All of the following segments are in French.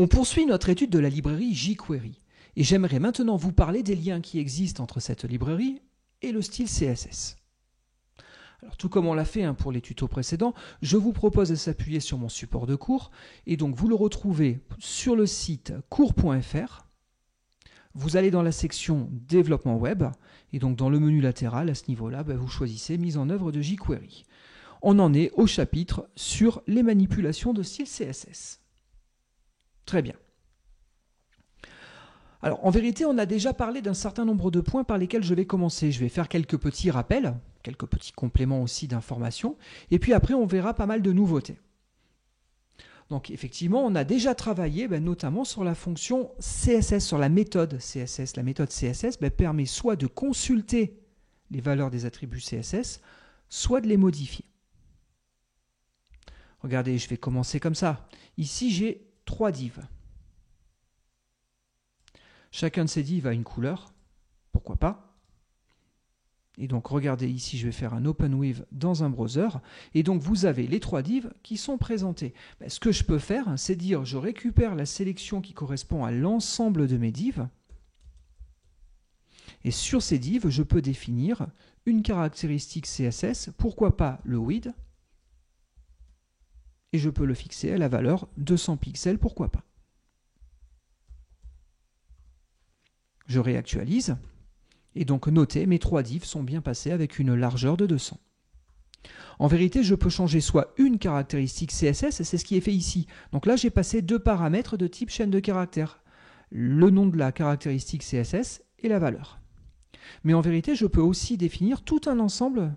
On poursuit notre étude de la librairie jQuery et j'aimerais maintenant vous parler des liens qui existent entre cette librairie et le style CSS. Alors, tout comme on l'a fait pour les tutos précédents, je vous propose de s'appuyer sur mon support de cours et donc vous le retrouvez sur le site cours.fr. Vous allez dans la section développement web et donc dans le menu latéral à ce niveau-là, vous choisissez mise en œuvre de jQuery. On en est au chapitre sur les manipulations de style CSS. Très bien. Alors, en vérité, on a déjà parlé d'un certain nombre de points par lesquels je vais commencer. Je vais faire quelques petits rappels, quelques petits compléments aussi d'informations, et puis après, on verra pas mal de nouveautés. Donc, effectivement, on a déjà travaillé notamment sur la fonction CSS, sur la méthode CSS. La méthode CSS permet soit de consulter les valeurs des attributs CSS, soit de les modifier. Regardez, je vais commencer comme ça. Ici, j'ai 3 divs. Chacun de ces divs a une couleur, pourquoi pas. Et donc regardez ici, je vais faire un Open With dans un browser. Et donc vous avez les 3 divs qui sont présentés. Ce que je peux faire, c'est dire je récupère la sélection qui correspond à l'ensemble de mes divs. Et sur ces divs, je peux définir une caractéristique CSS, pourquoi pas le width. Et je peux le fixer à la valeur 200 pixels, pourquoi pas. Je réactualise, et donc notez, mes 3 divs sont bien passés avec une largeur de 200. En vérité, je peux changer soit une caractéristique CSS, et c'est ce qui est fait ici. Donc là, j'ai passé 2 paramètres de type chaîne de caractères. Le nom de la caractéristique CSS et la valeur. Mais en vérité, je peux aussi définir tout un ensemble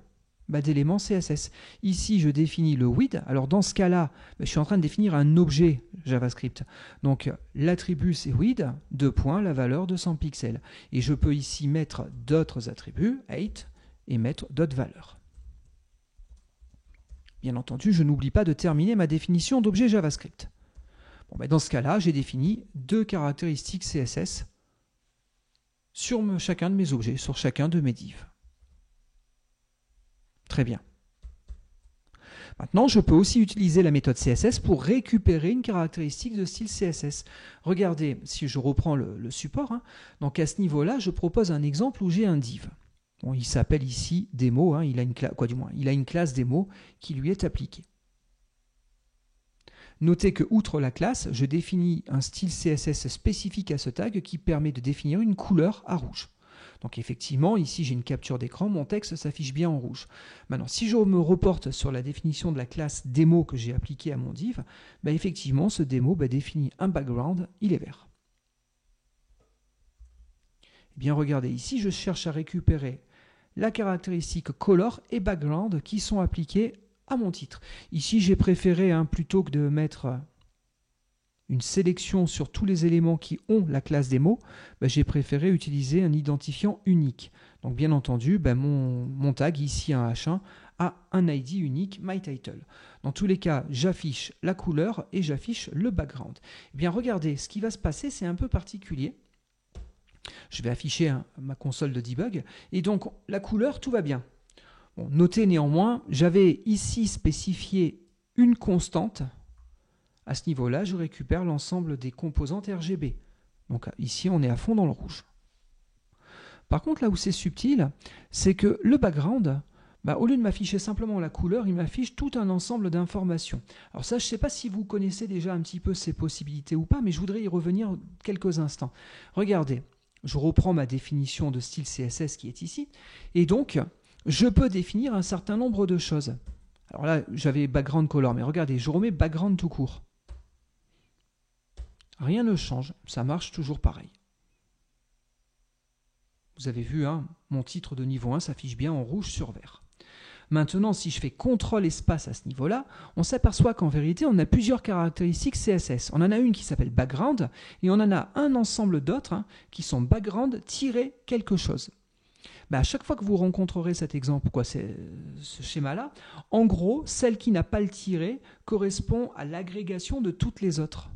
d'éléments CSS. Ici, je définis le width. Alors dans ce cas-là, je suis en train de définir un objet JavaScript. Donc l'attribut c'est width, la valeur 200 pixels. Et je peux ici mettre d'autres attributs, 8, et mettre d'autres valeurs. Bien entendu, je n'oublie pas de terminer ma définition d'objet JavaScript. Dans ce cas-là, j'ai défini 2 caractéristiques CSS sur chacun de mes objets, sur chacun de mes divs. Très bien. Maintenant, je peux aussi utiliser la méthode CSS pour récupérer une caractéristique de style CSS. Regardez, si je reprends le support, donc à ce niveau-là, je propose un exemple où j'ai un div. Bon, il s'appelle ici démo, il a une classe démo qui lui est appliquée. Notez que, outre la classe, je définis un style CSS spécifique à ce tag qui permet de définir une couleur à rouge. Donc effectivement, ici j'ai une capture d'écran, mon texte s'affiche bien en rouge. Maintenant, si je me reporte sur la définition de la classe démo que j'ai appliquée à mon div, effectivement, ce démo définit un background, il est vert. Eh bien, regardez, ici, je cherche à récupérer la caractéristique color et background qui sont appliquées à mon titre. Ici, j'ai préféré, plutôt que de mettre une sélection sur tous les éléments qui ont la classe démo, j'ai préféré utiliser un identifiant unique. Donc bien entendu, mon tag, ici un H1, a un ID unique, myTitle. Dans tous les cas, j'affiche la couleur et j'affiche le background. Eh bien regardez, ce qui va se passer, c'est un peu particulier. Je vais afficher ma console de debug, et donc la couleur, tout va bien. Bon, notez néanmoins, j'avais ici spécifié une constante. À ce niveau-là, je récupère l'ensemble des composantes RGB. Donc ici, on est à fond dans le rouge. Par contre, là où c'est subtil, c'est que le background, au lieu de m'afficher simplement la couleur, il m'affiche tout un ensemble d'informations. Alors ça, je ne sais pas si vous connaissez déjà un petit peu ces possibilités ou pas, mais je voudrais y revenir quelques instants. Regardez, je reprends ma définition de style CSS qui est ici, et donc, je peux définir un certain nombre de choses. Alors là, j'avais background color, mais regardez, je remets background tout court. Rien ne change, ça marche toujours pareil. Vous avez vu, mon titre de niveau 1 s'affiche bien en rouge sur vert. Maintenant, si je fais CTRL espace à ce niveau-là, on s'aperçoit qu'en vérité, on a plusieurs caractéristiques CSS. On en a une qui s'appelle background, et on en a un ensemble d'autres qui sont background-quelque chose. À chaque fois que vous rencontrerez cet exemple, ce schéma-là, en gros, celle qui n'a pas le tiret correspond à l'agrégation de toutes les autres.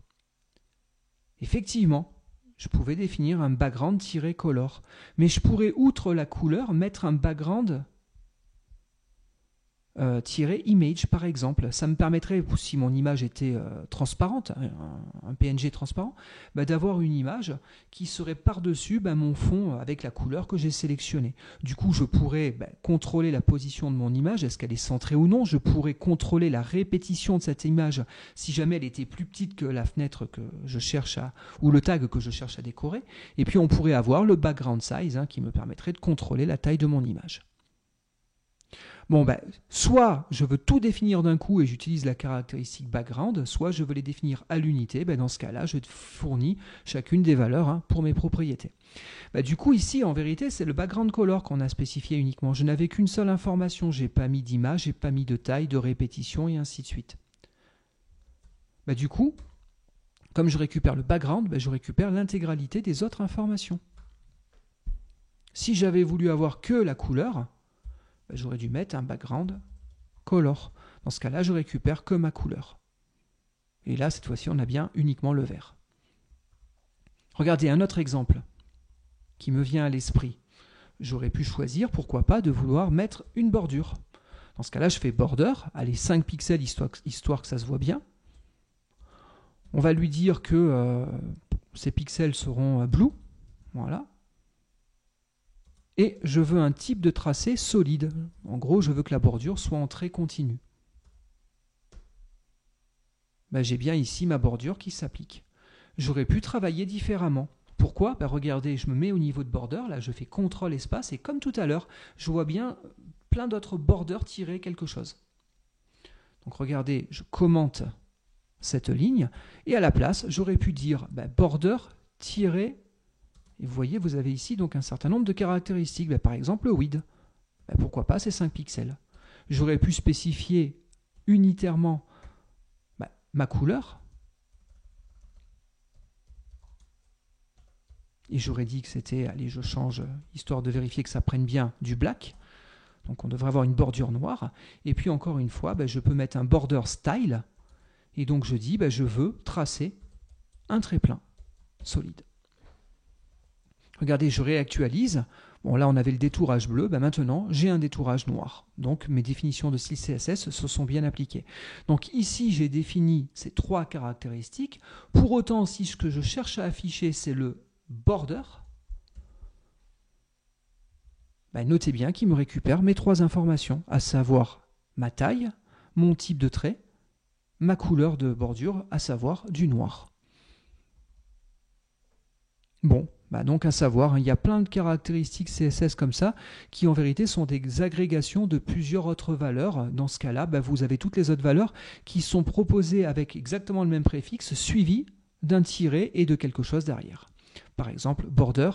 Effectivement, je pouvais définir un background-color, mais je pourrais, outre la couleur, mettre un background -image par exemple. Ça me permettrait, si mon image était transparente, un PNG transparent, d'avoir une image qui serait par-dessus mon fond avec la couleur que j'ai sélectionnée. Du coup, je pourrais contrôler la position de mon image, est-ce qu'elle est centrée ou non. Je pourrais contrôler la répétition de cette image si jamais elle était plus petite que la fenêtre que je cherche ou le tag que je cherche à décorer. Et puis on pourrait avoir le background size qui me permettrait de contrôler la taille de mon image. Bon, soit je veux tout définir d'un coup et j'utilise la caractéristique background, soit je veux les définir à l'unité. Dans ce cas-là, je fournis chacune des valeurs pour mes propriétés. Du coup, ici, en vérité, c'est le background color qu'on a spécifié uniquement. Je n'avais qu'une seule information. Je n'ai pas mis d'image, je n'ai pas mis de taille, de répétition et ainsi de suite. Du coup, comme je récupère le background, je récupère l'intégralité des autres informations. Si j'avais voulu avoir que la couleur, j'aurais dû mettre un background color. Dans ce cas-là, je récupère que ma couleur. Et là, cette fois-ci, on a bien uniquement le vert. Regardez un autre exemple qui me vient à l'esprit. J'aurais pu choisir, pourquoi pas, de vouloir mettre une bordure. Dans ce cas-là, je fais border, allez, 5 pixels, histoire que ça se voit bien. On va lui dire que ces pixels seront blue. Voilà. Et je veux un type de tracé solide. En gros, je veux que la bordure soit en trait continu. J'ai bien ici ma bordure qui s'applique. J'aurais pu travailler différemment. Pourquoi ? Regardez, je me mets au niveau de border, là je fais CTRL espace, et comme tout à l'heure, je vois bien plein d'autres borders tirer quelque chose. Donc regardez, je commente cette ligne, et à la place, j'aurais pu dire border tirer. Et vous voyez, vous avez ici donc un certain nombre de caractéristiques. Par exemple, le width. Pourquoi pas, c'est 5 pixels. J'aurais pu spécifier unitairement ma couleur. Et j'aurais dit que c'était, allez, je change, histoire de vérifier que ça prenne bien du black. Donc on devrait avoir une bordure noire. Et puis encore une fois, je peux mettre un border style. Et donc je dis, je veux tracer un trait plein, solide. Regardez, je réactualise. Bon, là, on avait le détourage bleu. Maintenant, j'ai un détourage noir. Donc, mes définitions de style CSS se sont bien appliquées. Donc, ici, j'ai défini ces 3 caractéristiques. Pour autant, si ce que je cherche à afficher, c'est le border, notez bien qu'il me récupère mes 3 informations, à savoir ma taille, mon type de trait, ma couleur de bordure, à savoir du noir. Bon. Donc à savoir, il y a plein de caractéristiques CSS comme ça qui en vérité sont des agrégations de plusieurs autres valeurs. Dans ce cas-là, vous avez toutes les autres valeurs qui sont proposées avec exactement le même préfixe suivi d'un tiret et de quelque chose derrière. Par exemple, border,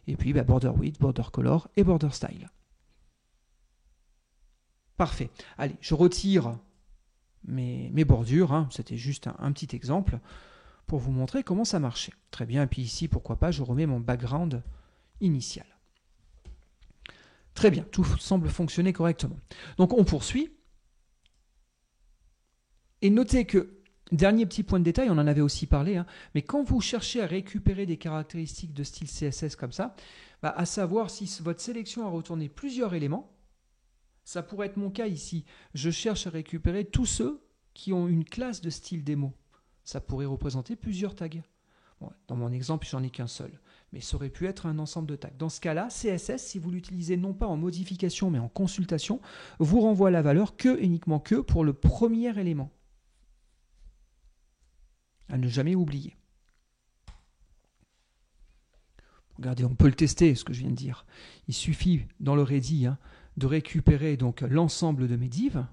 et puis border width, border color et border style. Parfait. Allez, je retire mes bordures, c'était juste un petit exemple pour vous montrer comment ça marchait. Très bien, et puis ici, pourquoi pas, je remets mon background initial. Très bien, tout semble fonctionner correctement. Donc on poursuit. Et notez que, dernier petit point de détail, on en avait aussi parlé, mais quand vous cherchez à récupérer des caractéristiques de style CSS comme ça, à savoir si votre sélection a retourné plusieurs éléments, ça pourrait être mon cas ici. Je cherche à récupérer tous ceux qui ont une classe de style démo. Ça pourrait représenter plusieurs tags. Bon, dans mon exemple, j'en ai qu'un seul, mais ça aurait pu être un ensemble de tags. Dans ce cas-là, CSS, si vous l'utilisez non pas en modification, mais en consultation, vous renvoie la valeur que, uniquement que, pour le premier élément. À ne jamais oublier. Regardez, on peut le tester, ce que je viens de dire. Il suffit, dans le ready, de récupérer donc l'ensemble de mes divs,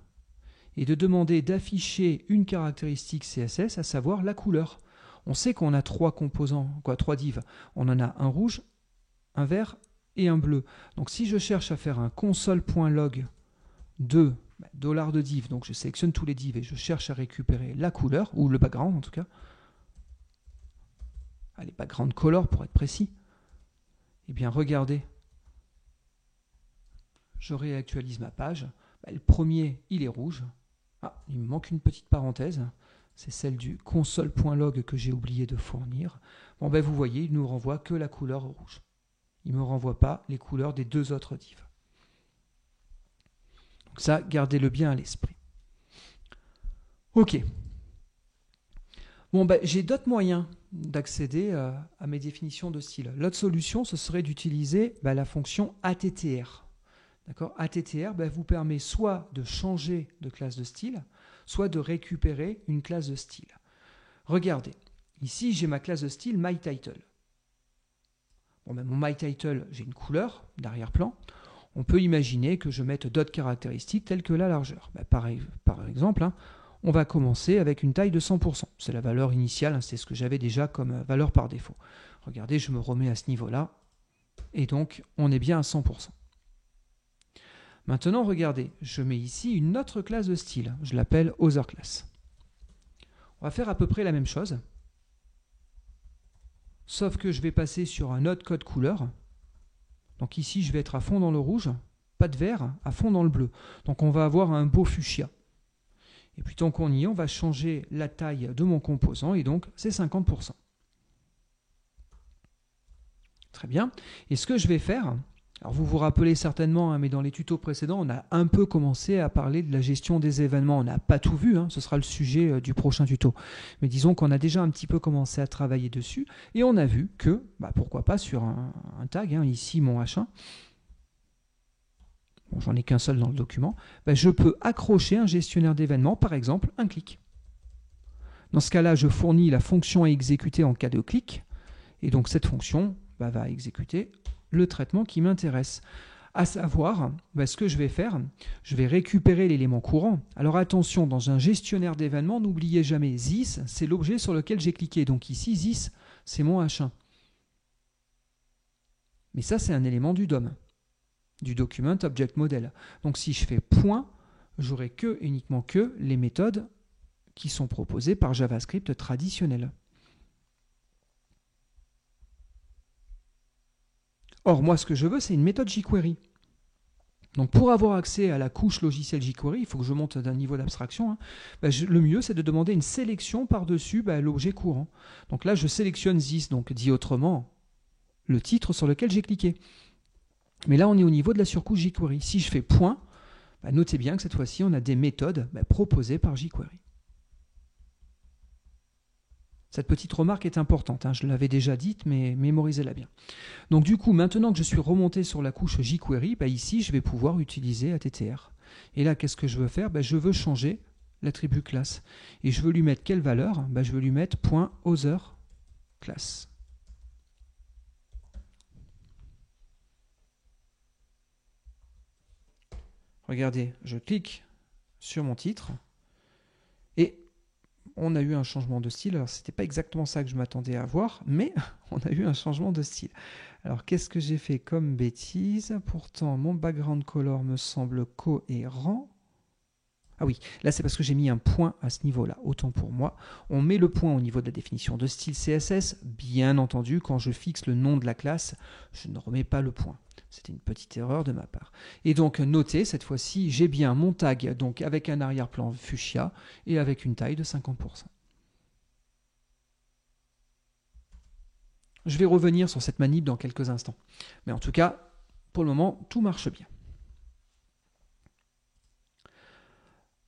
et de demander d'afficher une caractéristique CSS, à savoir la couleur. On sait qu'on a 3 composants, 3 divs. On en a un rouge, un vert et un bleu. Donc si je cherche à faire un console.log de $de div, donc je sélectionne tous les divs et je cherche à récupérer la couleur, ou le background en tout cas, allez, background color pour être précis, eh bien regardez, je réactualise ma page, le premier il est rouge. Ah, il me manque une petite parenthèse, c'est celle du console.log que j'ai oublié de fournir. Bon, vous voyez, il ne nous renvoie que la couleur rouge. Il ne me renvoie pas les couleurs des 2 autres divs. Donc ça, gardez-le bien à l'esprit. Ok. Bon, j'ai d'autres moyens d'accéder à mes définitions de style. L'autre solution, ce serait d'utiliser la fonction attr. D'accord ? Attr vous permet soit de changer de classe de style, soit de récupérer une classe de style. Regardez, ici j'ai ma classe de style MyTitle. Bon, mon MyTitle, j'ai une couleur d'arrière-plan. On peut imaginer que je mette d'autres caractéristiques telles que la largeur. Par exemple, on va commencer avec une taille de 100%. C'est la valeur initiale, c'est ce que j'avais déjà comme valeur par défaut. Regardez, je me remets à ce niveau-là, et donc on est bien à 100%. Maintenant, regardez, je mets ici une autre classe de style. Je l'appelle Other Class. On va faire à peu près la même chose, sauf que je vais passer sur un autre code couleur. Donc ici, je vais être à fond dans le rouge, pas de vert, à fond dans le bleu. Donc on va avoir un beau fuchsia. Et puis tant qu'on y est, on va changer la taille de mon composant, et donc c'est 50%. Très bien. Et ce que je vais faire... Alors vous vous rappelez certainement, mais dans les tutos précédents, on a un peu commencé à parler de la gestion des événements. On n'a pas tout vu, ce sera le sujet du prochain tuto. Mais disons qu'on a déjà un petit peu commencé à travailler dessus, et on a vu que, pourquoi pas sur un tag, ici mon H1, bon, j'en ai qu'un seul dans le document, je peux accrocher un gestionnaire d'événements, par exemple un clic. Dans ce cas-là, je fournis la fonction à exécuter en cas de clic, et donc cette fonction va exécuter le traitement qui m'intéresse. À savoir, ce que je vais faire, je vais récupérer l'élément courant. Alors attention, dans un gestionnaire d'événements, n'oubliez jamais this, c'est l'objet sur lequel j'ai cliqué. Donc ici, this, c'est mon H1. Mais ça, c'est un élément du DOM, du Document Object Model. Donc si je fais point, j'aurai uniquement que les méthodes qui sont proposées par JavaScript traditionnel. Or, moi, ce que je veux, c'est une méthode jQuery. Donc, pour avoir accès à la couche logicielle jQuery, il faut que je monte d'un niveau d'abstraction. Le mieux, c'est de demander une sélection par-dessus l'objet courant. Donc là, je sélectionne this, donc dit autrement, le titre sur lequel j'ai cliqué. Mais là, on est au niveau de la surcouche jQuery. Si je fais point, notez bien que cette fois-ci, on a des méthodes proposées par jQuery. Cette petite remarque est importante, je l'avais déjà dite, mais mémorisez-la bien. Donc du coup, maintenant que je suis remonté sur la couche jQuery, ici, je vais pouvoir utiliser attr. Et là, qu'est-ce que je veux faire ? Je veux changer l'attribut classe. Et je veux lui mettre quelle valeur ? Je veux lui mettre .OtherClass. Regardez, je clique sur mon titre, et on a eu un changement de style. Alors, ce n'était pas exactement ça que je m'attendais à voir, mais on a eu un changement de style. Alors, qu'est-ce que j'ai fait comme bêtise ? Pourtant, mon background color me semble cohérent. Ah oui, là, c'est parce que j'ai mis un point à ce niveau-là. Autant pour moi. On met le point au niveau de la définition de style CSS. Bien entendu, quand je fixe le nom de la classe, je ne remets pas le point. C'était une petite erreur de ma part. Et donc, notez, cette fois-ci, j'ai bien mon tag donc avec un arrière-plan fuchsia et avec une taille de 50%. Je vais revenir sur cette manip dans quelques instants. Mais en tout cas, pour le moment, tout marche bien.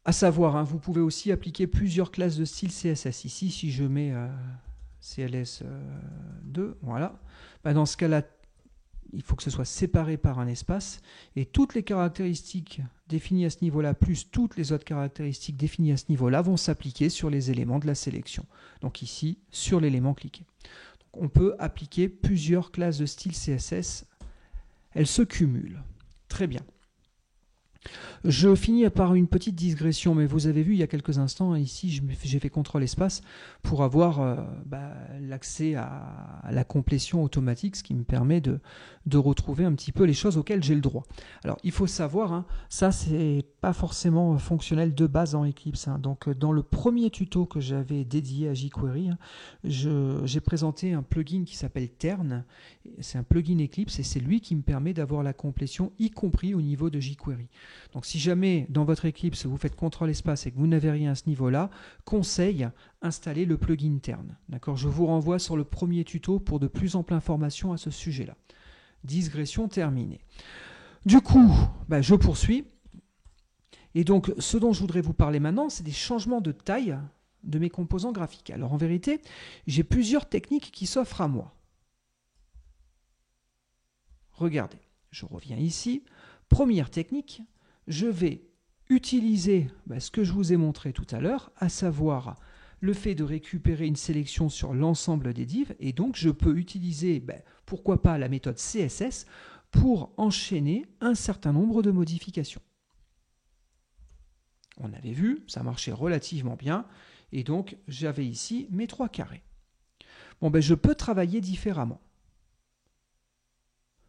À savoir, vous pouvez aussi appliquer plusieurs classes de style CSS. Ici, si je mets CLS2, voilà, dans ce cas-là, il faut que ce soit séparé par un espace, et toutes les caractéristiques définies à ce niveau-là, plus toutes les autres caractéristiques définies à ce niveau-là, vont s'appliquer sur les éléments de la sélection. Donc ici, sur l'élément cliqué. Donc, on peut appliquer plusieurs classes de style CSS. Elles se cumulent. Très bien. Je finis par une petite digression, mais vous avez vu il y a quelques instants, ici j'ai fait CTRL espace pour avoir l'accès à la complétion automatique, ce qui me permet de retrouver un petit peu les choses auxquelles j'ai le droit. Alors il faut savoir, ça c'est pas forcément fonctionnel de base en Eclipse. Donc dans le premier tuto que j'avais dédié à jQuery, j'ai présenté un plugin qui s'appelle Tern. C'est un plugin Eclipse et c'est lui qui me permet d'avoir la complétion, y compris au niveau de jQuery. Donc si jamais dans votre Eclipse vous faites CTRL espace et que vous n'avez rien à ce niveau-là, conseil, installez le plugin Tern. D'accord ? Je vous renvoie sur le premier tuto pour de plus amples informations à ce sujet-là. Digression terminée. Du coup, je poursuis. Et donc, ce dont je voudrais vous parler maintenant, c'est des changements de taille de mes composants graphiques. Alors, en vérité, j'ai plusieurs techniques qui s'offrent à moi. Regardez, je reviens ici. Première technique, je vais utiliser ce que je vous ai montré tout à l'heure, à savoir le fait de récupérer une sélection sur l'ensemble des divs, et donc je peux utiliser, pourquoi pas, la méthode CSS pour enchaîner un certain nombre de modifications. On avait vu, ça marchait relativement bien, et donc j'avais ici mes 3 carrés. Bon, je peux travailler différemment.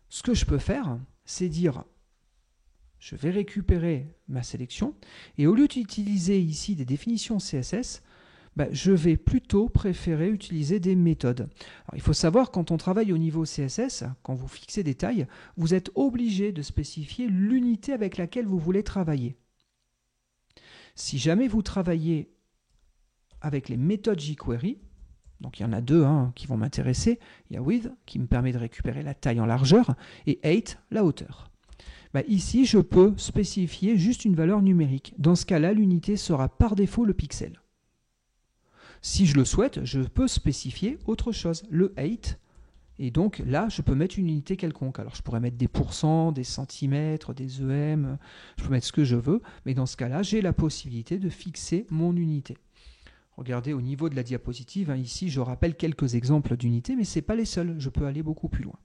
Ce que je peux faire, c'est dire, je vais récupérer ma sélection, et au lieu d'utiliser ici des définitions CSS, je vais plutôt préférer utiliser des méthodes. Alors, il faut savoir, quand on travaille au niveau CSS, quand vous fixez des tailles, vous êtes obligé de spécifier l'unité avec laquelle vous voulez travailler. Si jamais vous travaillez avec les méthodes jQuery, donc il y en a 2 qui vont m'intéresser, il y a width qui me permet de récupérer la taille en largeur et height, la hauteur. Ici, je peux spécifier juste une valeur numérique. Dans ce cas-là, l'unité sera par défaut le pixel. Si je le souhaite, je peux spécifier autre chose, le height, et donc là, je peux mettre une unité quelconque. Alors je pourrais mettre des pourcents, des centimètres, des EM, je peux mettre ce que je veux, mais dans ce cas-là, j'ai la possibilité de fixer mon unité. Regardez au niveau de la diapositive, ici je rappelle quelques exemples d'unités, mais ce n'est pas les seuls, je peux aller beaucoup plus loin.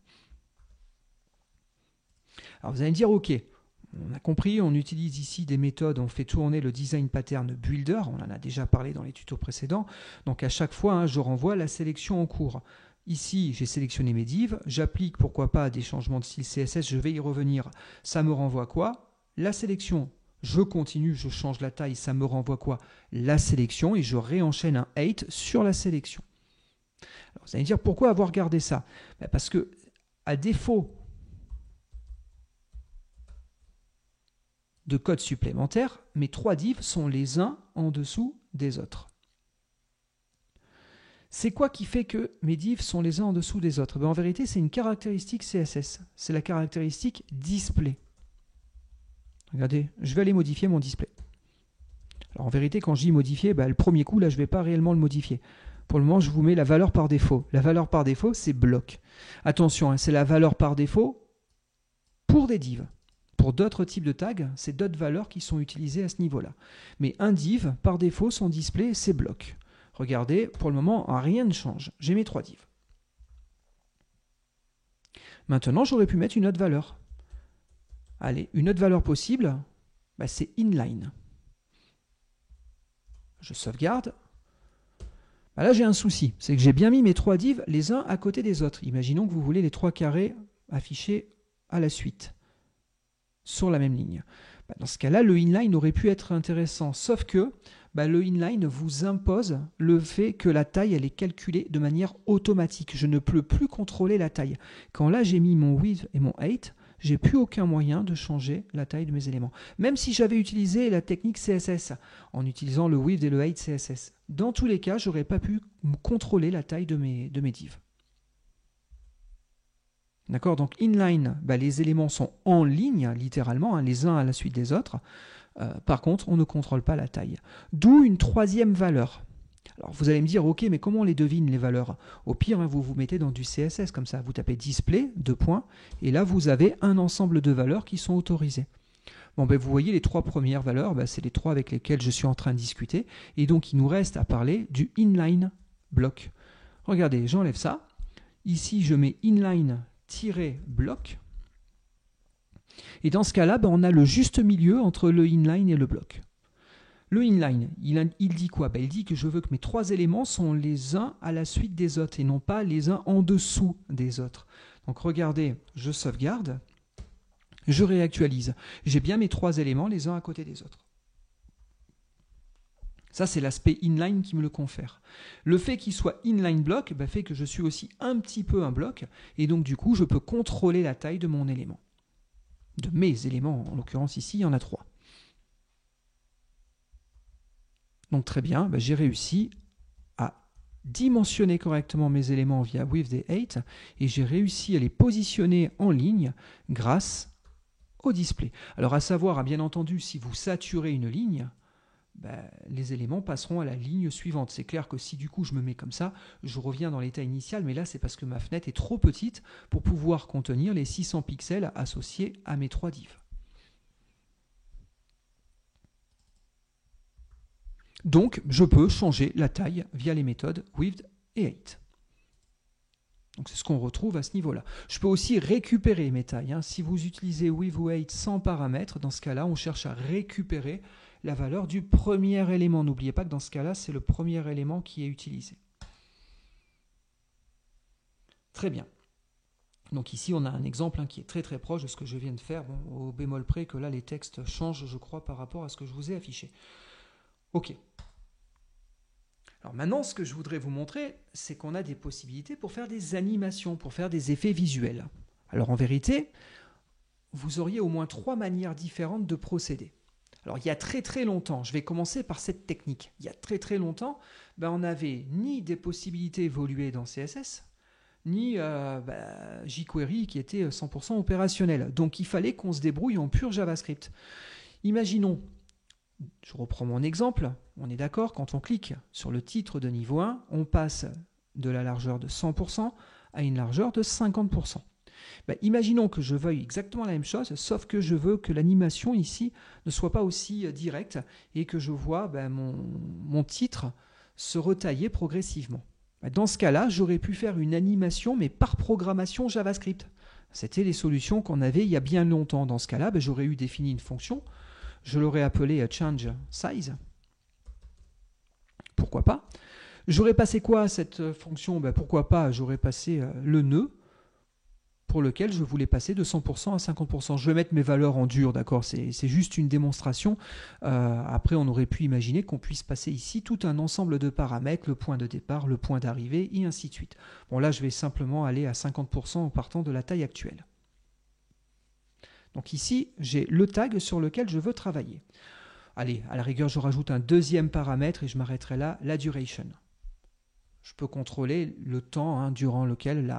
Alors vous allez me dire, ok, on a compris, on utilise ici des méthodes, on fait tourner le design pattern builder, on en a déjà parlé dans les tutos précédents, donc à chaque fois je renvoie la sélection en cours. Ici j'ai sélectionné mes divs, j'applique pourquoi pas des changements de style CSS, je vais y revenir, ça me renvoie quoi? La sélection. Je continue, je change la taille, ça me renvoie quoi? La sélection, et je réenchaîne un height sur la sélection. Alors vous allez me dire, pourquoi avoir gardé ça? Parce que, à défaut de code supplémentaire, mes 3 divs sont les uns en dessous des autres. C'est quoi qui fait que mes divs sont les uns en dessous des autres? En vérité, c'est une caractéristique CSS. C'est la caractéristique display. Regardez, je vais aller modifier mon display. Alors en vérité, quand je dis modifier, le premier coup, là, je ne vais pas réellement le modifier. Pour le moment, je vous mets la valeur par défaut. La valeur par défaut, c'est bloc. Attention, c'est la valeur par défaut pour des divs. Pour d'autres types de tags, c'est d'autres valeurs qui sont utilisées à ce niveau-là. Mais un div, par défaut, son display, c'est bloc. Regardez, pour le moment, rien ne change. J'ai mes 3 divs. Maintenant, j'aurais pu mettre une autre valeur. Allez, une autre valeur possible, c'est inline. Je sauvegarde. Là, j'ai un souci. C'est que j'ai bien mis mes 3 divs les uns à côté des autres. Imaginons que vous voulez les 3 carrés affichés à la suite, sur la même ligne. Dans ce cas-là, le inline aurait pu être intéressant, sauf que le inline vous impose le fait que la taille elle est calculée de manière automatique. Je ne peux plus contrôler la taille. Quand là, j'ai mis mon width et mon height, j'ai plus aucun moyen de changer la taille de mes éléments. Même si j'avais utilisé la technique CSS, en utilisant le width et le height CSS. Dans tous les cas, je n'aurais pas pu contrôler la taille de mes divs. D'accord? Donc inline, les éléments sont en ligne, littéralement, les uns à la suite des autres. Par contre, on ne contrôle pas la taille. D'où une 3e valeur. Alors vous allez me dire, ok, mais comment on les devine les valeurs? Au pire, vous vous mettez dans du CSS comme ça. Vous tapez display, 2 points, et là vous avez un ensemble de valeurs qui sont autorisées. Bon, vous voyez les 3 premières valeurs, c'est les 3 avec lesquelles je suis en train de discuter. Et donc il nous reste à parler du inline block. Regardez, j'enlève ça. Ici, je mets inline-bloc. Et dans ce cas-là, on a le juste milieu entre le inline et le bloc. Le inline, il dit quoi? Il dit que je veux que mes 3 éléments sont les uns à la suite des autres et non pas les uns en dessous des autres. Donc regardez, je sauvegarde, je réactualise. J'ai bien mes 3 éléments les uns à côté des autres. Ça, c'est l'aspect inline qui me le confère. Le fait qu'il soit inline block fait que je suis aussi un petit peu un bloc et donc du coup, je peux contrôler la taille de mon élément. De mes éléments, en l'occurrence ici, il y en a 3. Donc très bien, j'ai réussi à dimensionner correctement mes éléments via width et height et j'ai réussi à les positionner en ligne grâce au display. Alors à savoir, bien entendu, si vous saturez une ligne, les éléments passeront à la ligne suivante. C'est clair que si du coup je me mets comme ça, je reviens dans l'état initial, mais là c'est parce que ma fenêtre est trop petite pour pouvoir contenir les 600 pixels associés à mes 3 divs. Donc je peux changer la taille via les méthodes width et height. Donc c'est ce qu'on retrouve à ce niveau-là. Je peux aussi récupérer mes tailles. Si vous utilisez width ou height sans paramètres, dans ce cas-là, on cherche à récupérer la valeur du premier élément. N'oubliez pas que dans ce cas-là, c'est le premier élément qui est utilisé. Très bien. Donc ici, on a un exemple qui est très très proche de ce que je viens de faire, au bémol près que là, les textes changent, je crois, par rapport à ce que je vous ai affiché. Ok. Alors maintenant, ce que je voudrais vous montrer, c'est qu'on a des possibilités pour faire des animations, pour faire des effets visuels. Alors en vérité, vous auriez au moins 3 manières différentes de procéder. Alors il y a très très longtemps, je vais commencer par cette technique. Il y a très très longtemps, on n'avait ni des possibilités évoluées dans CSS, ni jQuery qui était 100% opérationnel. Donc il fallait qu'on se débrouille en pur JavaScript. Imaginons, je reprends mon exemple, on est d'accord, quand on clique sur le titre de niveau 1, on passe de la largeur de 100% à une largeur de 50%. Imaginons que je veuille exactement la même chose, sauf que je veux que l'animation ici ne soit pas aussi directe et que je vois mon titre se retailler progressivement. Dans ce cas-là, j'aurais pu faire une animation, mais par programmation JavaScript. C'était les solutions qu'on avait il y a bien longtemps. Dans ce cas-là, j'aurais eu défini une fonction, je l'aurais appelée change size. Pourquoi pas? J'aurais passé quoi à cette fonction? Pourquoi pas? J'aurais passé le nœud pour lequel je voulais passer de 100% à 50%. Je vais mettre mes valeurs en dur, d'accord? C'est juste une démonstration. Après, on aurait pu imaginer qu'on puisse passer ici tout un ensemble de paramètres, le point de départ, le point d'arrivée, et ainsi de suite. Bon, là, je vais simplement aller à 50% en partant de la taille actuelle. Donc ici, j'ai le tag sur lequel je veux travailler. Allez, à la rigueur, je rajoute un deuxième paramètre et je m'arrêterai là, la duration. Je peux contrôler le temps durant lequel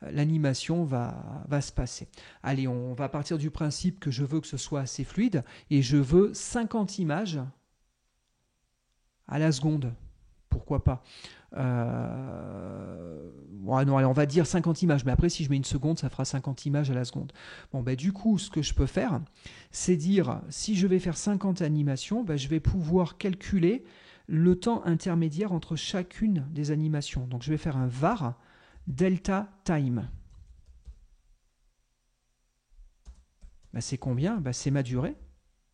l'animation va se passer. Allez, on va partir du principe que je veux que ce soit assez fluide et je veux 50 images à la seconde. Pourquoi pas? Non, allez, on va dire 50 images, mais après si je mets une seconde, ça fera 50 images à la seconde. Bon, du coup, ce que je peux faire, c'est dire, si je vais faire 50 animations, je vais pouvoir calculer le temps intermédiaire entre chacune des animations. Donc je vais faire un var delta time. C'est combien? C'est ma durée,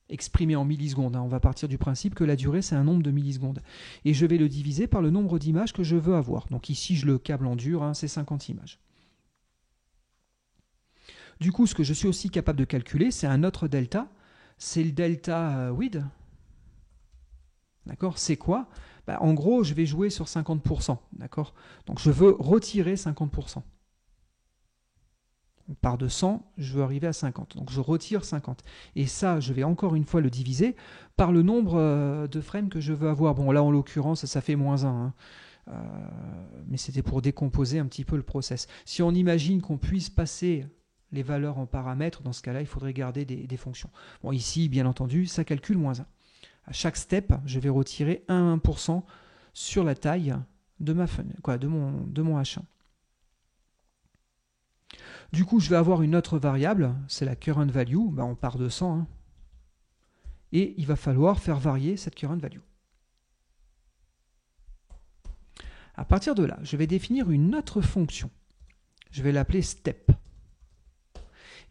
exprimée en millisecondes. On va partir du principe que la durée, c'est un nombre de millisecondes. Et je vais le diviser par le nombre d'images que je veux avoir. Donc ici, je le câble en dur, c'est 50 images. Du coup, ce que je suis aussi capable de calculer, c'est un autre delta. C'est le delta width. D'accord? C'est quoi? En gros, je vais jouer sur 50%. D'accord? Donc je veux retirer 50%. On part de 100, je veux arriver à 50. Donc je retire 50. Et ça, je vais encore une fois le diviser par le nombre de frames que je veux avoir. Bon, là, en l'occurrence, ça fait -1. Mais c'était pour décomposer un petit peu le process. Si on imagine qu'on puisse passer les valeurs en paramètres, dans ce cas-là, il faudrait garder des fonctions. Bon, ici, bien entendu, ça calcule -1. À chaque step, je vais retirer 1% sur la taille de ma fenêtre, de mon H1. Du coup, je vais avoir une autre variable, c'est la current value. On part de 100. Et il va falloir faire varier cette current value. À partir de là, je vais définir une autre fonction. Je vais l'appeler step.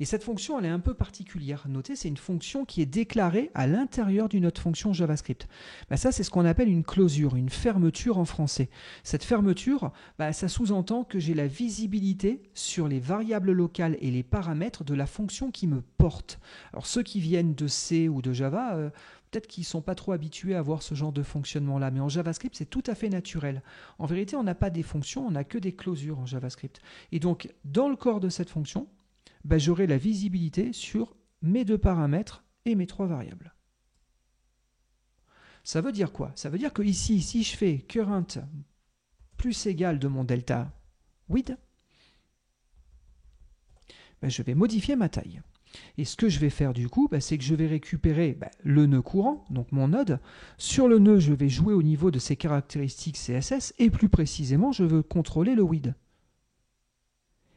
Et cette fonction, elle est un peu particulière. Notez, c'est une fonction qui est déclarée à l'intérieur d'une autre fonction JavaScript. Ça, c'est ce qu'on appelle une closure, une fermeture en français. Cette fermeture, ça sous-entend que j'ai la visibilité sur les variables locales et les paramètres de la fonction qui me porte. Alors, ceux qui viennent de C ou de Java, peut-être qu'ils ne sont pas trop habitués à voir ce genre de fonctionnement-là, mais en JavaScript, c'est tout à fait naturel. En vérité, on n'a pas des fonctions, on n'a que des closures en JavaScript. Et donc, dans le corps de cette fonction, j'aurai la visibilité sur mes 2 paramètres et mes 3 variables. Ça veut dire quoi? Ça veut dire que ici, si je fais current plus égal de mon delta width, je vais modifier ma taille. Et ce que je vais faire du coup, c'est que je vais récupérer le nœud courant, donc mon node. Sur le nœud, je vais jouer au niveau de ses caractéristiques CSS, et plus précisément, je veux contrôler le width.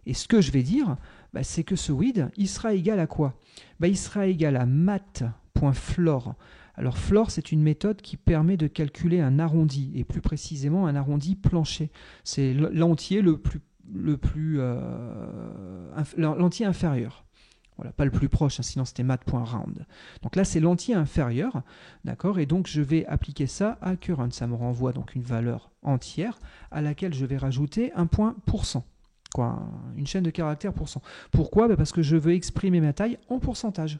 Et ce que je vais dire, c'est que ce width, il sera égal à quoi? Il sera égal à mat.floor. Alors floor, c'est une méthode qui permet de calculer un arrondi, et plus précisément un arrondi plancher. C'est l'entier l'entier inférieur. Voilà, pas le plus proche, sinon c'était mat.round. Donc là, c'est l'entier inférieur, d'accord? Et donc, je vais appliquer ça à current. Ça me renvoie donc une valeur entière à laquelle je vais rajouter un point %. Une chaîne de caractères %. Pourquoi? Parce que je veux exprimer ma taille en pourcentage.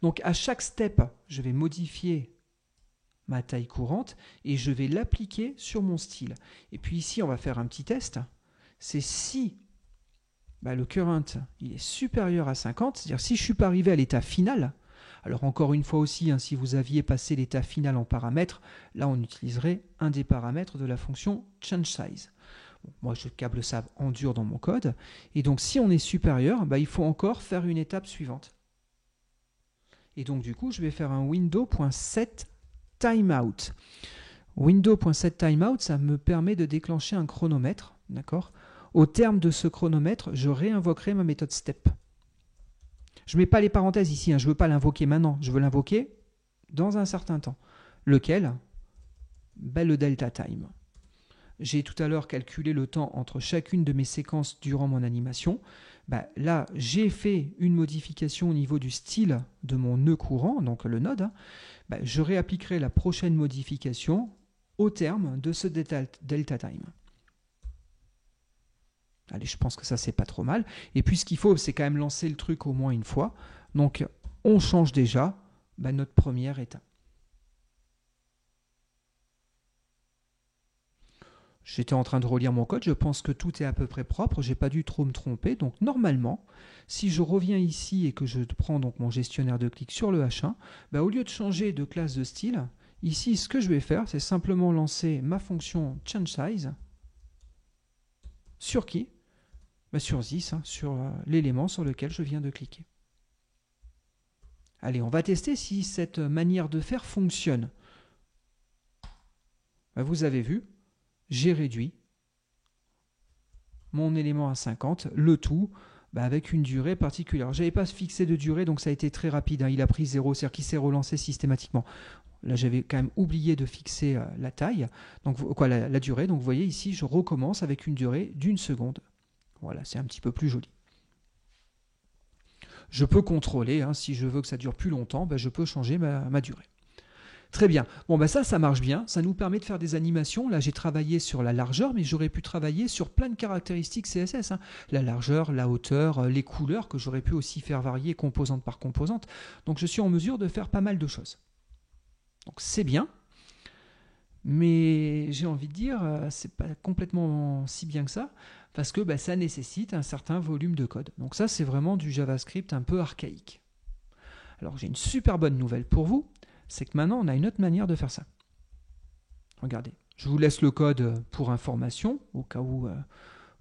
Donc, à chaque step, je vais modifier ma taille courante et je vais l'appliquer sur mon style. Et puis ici, on va faire un petit test. C'est si le current il est supérieur à 50, c'est-à-dire si je ne suis pas arrivé à l'état final, alors encore une fois aussi, si vous aviez passé l'état final en paramètres, là on utiliserait un des paramètres de la fonction changeSize. Bon, moi je câble ça en dur dans mon code, et donc si on est supérieur, il faut encore faire une étape suivante. Et donc du coup, je vais faire un window.setTimeout. Window.setTimeout, ça me permet de déclencher un chronomètre, d'accord? Au terme de ce chronomètre, je réinvoquerai ma méthode step. Je ne mets pas les parenthèses ici, je ne veux pas l'invoquer maintenant, je veux l'invoquer dans un certain temps. Lequel? Le delta time. J'ai tout à l'heure calculé le temps entre chacune de mes séquences durant mon animation. Là, j'ai fait une modification au niveau du style de mon nœud courant, donc le node. Je réappliquerai la prochaine modification au terme de ce delta time. Allez, je pense que ça, c'est pas trop mal. Et puis, ce qu'il faut, c'est quand même lancer le truc au moins une fois. Donc, on change déjà notre premier état. J'étais en train de relire mon code. Je pense que tout est à peu près propre. Je n'ai pas dû trop me tromper. Donc, normalement, si je reviens ici et que je prends donc mon gestionnaire de clics sur le H1, au lieu de changer de classe de style, ici, ce que je vais faire, c'est simplement lancer ma fonction changeSize. Sur qui? Sur this, sur l'élément sur lequel je viens de cliquer. Allez, on va tester si cette manière de faire fonctionne. Vous avez vu, j'ai réduit mon élément à 50, le tout avec une durée particulière. Je n'avais pas fixé de durée, donc ça a été très rapide. Il a pris 0, c'est-à-dire qu'il s'est relancé systématiquement. Là, j'avais quand même oublié de fixer la taille, donc la durée. Donc vous voyez ici, je recommence avec une durée d'1 seconde. Voilà, c'est un petit peu plus joli. Je peux contrôler, si je veux que ça dure plus longtemps, je peux changer ma durée. Très bien. Bon, ça marche bien. Ça nous permet de faire des animations. Là, j'ai travaillé sur la largeur, mais j'aurais pu travailler sur plein de caractéristiques CSS. La largeur, la hauteur, les couleurs, que j'aurais pu aussi faire varier composante par composante. Donc, je suis en mesure de faire pas mal de choses. Donc, c'est bien. Mais j'ai envie de dire, c'est pas complètement si bien que ça, parce que ça nécessite un certain volume de code. Donc ça, c'est vraiment du JavaScript un peu archaïque. Alors j'ai une super bonne nouvelle pour vous, c'est que maintenant on a une autre manière de faire ça. Regardez, je vous laisse le code pour information, au cas où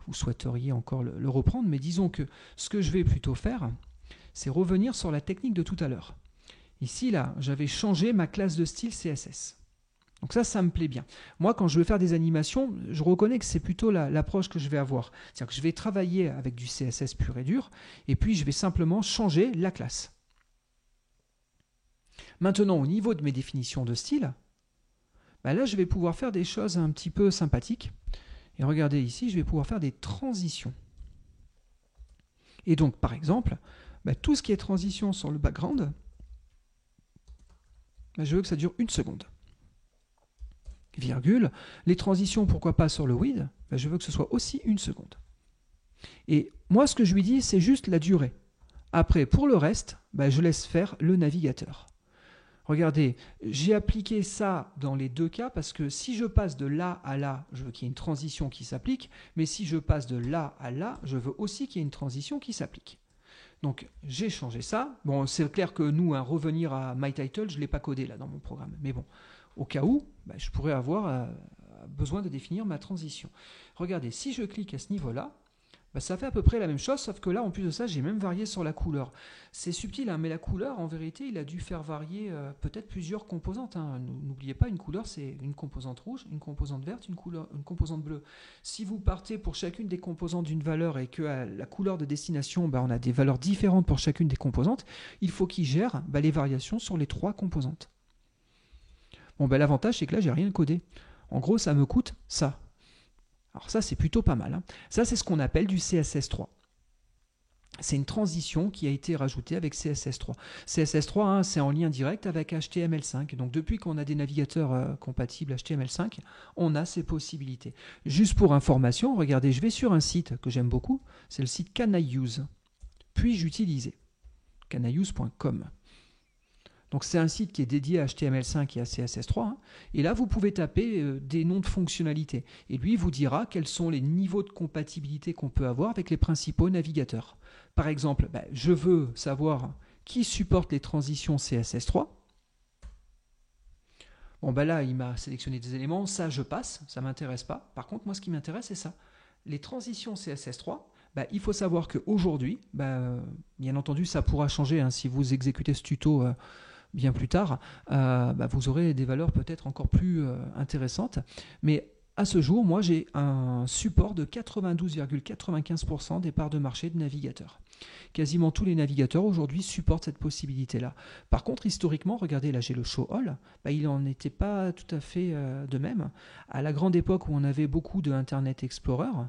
vous souhaiteriez encore le reprendre, mais disons que ce que je vais plutôt faire, c'est revenir sur la technique de tout à l'heure. Ici, là, j'avais changé ma classe de style CSS. Donc ça me plaît bien. Moi, quand je veux faire des animations, je reconnais que c'est plutôt l'approche que je vais avoir. C'est-à-dire que je vais travailler avec du CSS pur et dur, et puis je vais simplement changer la classe. Maintenant, au niveau de mes définitions de style, là, je vais pouvoir faire des choses un petit peu sympathiques. Et regardez ici, je vais pouvoir faire des transitions. Et donc, par exemple, tout ce qui est transition sur le background, je veux que ça dure 1 seconde. Virgule, les transitions, pourquoi pas sur le width, je veux que ce soit aussi 1 seconde. Et moi, ce que je lui dis, c'est juste la durée. Après, pour le reste, je laisse faire le navigateur. Regardez, j'ai appliqué ça dans les deux cas, parce que si je passe de là à là, je veux qu'il y ait une transition qui s'applique, mais si je passe de là à là, je veux aussi qu'il y ait une transition qui s'applique. Donc, j'ai changé ça. Bon, c'est clair que nous, revenir à MyTitle, je ne l'ai pas codé là dans mon programme, mais bon. Au cas où, je pourrais avoir besoin de définir ma transition. Regardez, si je clique à ce niveau-là, Bah, ça fait à peu près la même chose, sauf que là, en plus de ça, j'ai même varié sur la couleur. C'est subtil, hein, mais la couleur, en vérité, il a dû faire varier peut-être plusieurs composantes, hein. N'oubliez pas, une couleur, c'est une composante rouge, une composante verte, une composante bleue. Si vous partez pour chacune des composantes d'une valeur et que à la couleur de destination, bah, on a des valeurs différentes pour chacune des composantes, il faut qu'il gère bah, les variations sur les trois composantes. Bon, bah, l'avantage, c'est que là, j'ai rien codé. En gros, ça me coûte ça. Alors ça, c'est plutôt pas mal, hein. Ça, c'est ce qu'on appelle du CSS3. C'est une transition qui a été rajoutée avec CSS3. CSS3, hein, c'est en lien direct avec HTML5. Donc depuis qu'on a des navigateurs compatibles HTML5, on a ces possibilités. Juste pour information, regardez, je vais sur un site que j'aime beaucoup, c'est le site Can I Use. Puis-je utiliser caniuse.com. Donc c'est un site qui est dédié à HTML5 et à CSS3. Hein, et là, vous pouvez taper des noms de fonctionnalités. Et lui, il vous dira quels sont les niveaux de compatibilité qu'on peut avoir avec les principaux navigateurs. Par exemple, bah, je veux savoir qui supporte les transitions CSS3. Bon, bah là, il m'a sélectionné des éléments. Ça, je passe. Ça ne m'intéresse pas. Par contre, moi, ce qui m'intéresse, c'est ça. Les transitions CSS3, bah, il faut savoir qu'aujourd'hui, bah, bien entendu, ça pourra changer hein, si vous exécutez ce tuto bien plus tard, bah, vous aurez des valeurs peut-être encore plus intéressantes. Mais à ce jour, moi, j'ai un support de 92,95% des parts de marché de navigateurs. Quasiment tous les navigateurs aujourd'hui supportent cette possibilité-là. Par contre, historiquement, regardez, là j'ai le show all, bah, il n'en était pas tout à fait de même. À la grande époque où on avait beaucoup de Internet Explorer,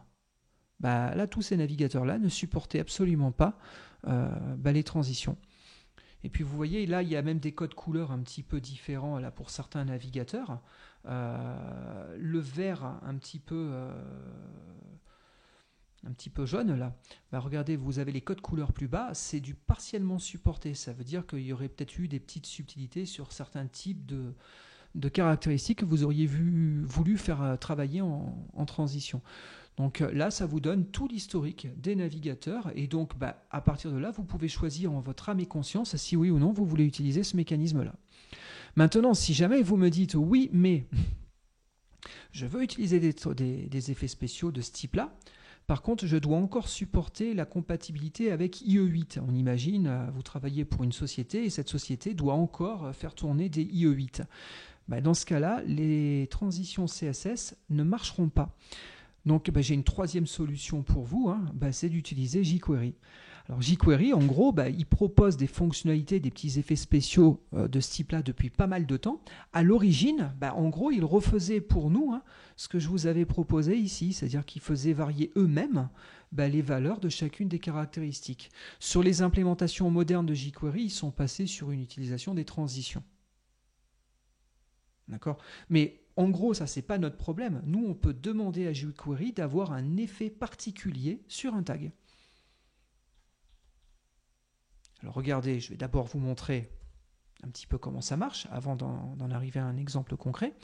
bah, là, tous ces navigateurs-là ne supportaient absolument pas bah, les transitions. Et puis vous voyez, là, il y a même des codes couleurs un petit peu différents là, pour certains navigateurs. Le vert un petit peu jaune, là, bah, regardez, vous avez les codes couleurs plus bas, c'est du partiellement supporté. Ça veut dire qu'il y aurait peut-être eu des petites subtilités sur certains types de caractéristiques que vous auriez voulu faire travailler en transition. Donc là, ça vous donne tout l'historique des navigateurs et donc bah, à partir de là, vous pouvez choisir en votre âme et conscience si oui ou non vous voulez utiliser ce mécanisme-là. Maintenant, si jamais vous me dites oui, mais je veux utiliser des effets spéciaux de ce type-là, par contre, je dois encore supporter la compatibilité avec IE8. On imagine, vous travaillez pour une société et cette société doit encore faire tourner des IE8. Bah, dans ce cas-là, les transitions CSS ne marcheront pas. Donc bah, j'ai une troisième solution pour vous, hein, bah, c'est d'utiliser jQuery. Alors jQuery, en gros, bah, il propose des fonctionnalités, des petits effets spéciaux de ce type-là depuis pas mal de temps. À l'origine, bah, en gros, il refaisait pour nous hein, ce que je vous avais proposé ici, c'est-à-dire qu'ils faisaient varier eux-mêmes bah, les valeurs de chacune des caractéristiques. Sur les implémentations modernes de jQuery, ils sont passés sur une utilisation des transitions. D'accord ? Mais en gros, ça, c'est pas notre problème. Nous, on peut demander à jQuery d'avoir un effet particulier sur un tag. Alors regardez, je vais d'abord vous montrer un petit peu comment ça marche avant d'en arriver à un exemple concret.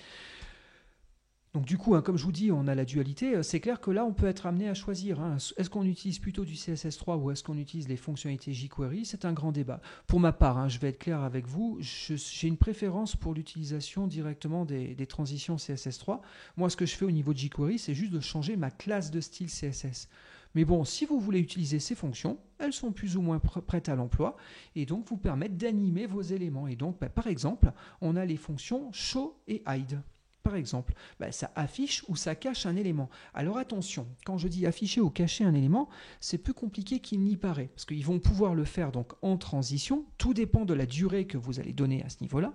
Donc du coup, hein, comme je vous dis, on a la dualité. C'est clair que là, on peut être amené à choisir. Hein, est-ce qu'on utilise plutôt du CSS3 ou est-ce qu'on utilise les fonctionnalités jQuery? C'est un grand débat. Pour ma part, hein, je vais être clair avec vous, j'ai une préférence pour l'utilisation directement des transitions CSS3. Moi, ce que je fais au niveau de jQuery, c'est juste de changer ma classe de style CSS. Mais bon, si vous voulez utiliser ces fonctions, elles sont plus ou moins prêtes à l'emploi et donc vous permettent d'animer vos éléments. Et donc, bah, par exemple, on a les fonctions show et hide. Par exemple, bah, ça affiche ou ça cache un élément. Alors attention, quand je dis afficher ou cacher un élément, c'est plus compliqué qu'il n'y paraît, parce qu'ils vont pouvoir le faire donc en transition, tout dépend de la durée que vous allez donner à ce niveau-là,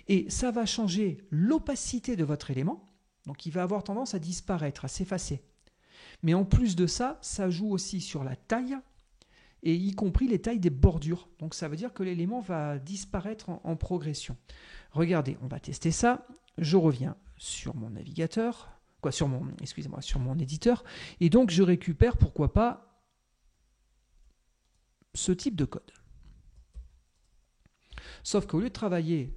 et ça va changer l'opacité de votre élément, donc il va avoir tendance à disparaître, à s'effacer. Mais en plus de ça, ça joue aussi sur la taille, et y compris les tailles des bordures. Donc ça veut dire que l'élément va disparaître en progression. Regardez, on va tester ça. Je reviens sur mon navigateur, sur mon éditeur, et donc je récupère, pourquoi pas, ce type de code. Sauf qu'au lieu de travailler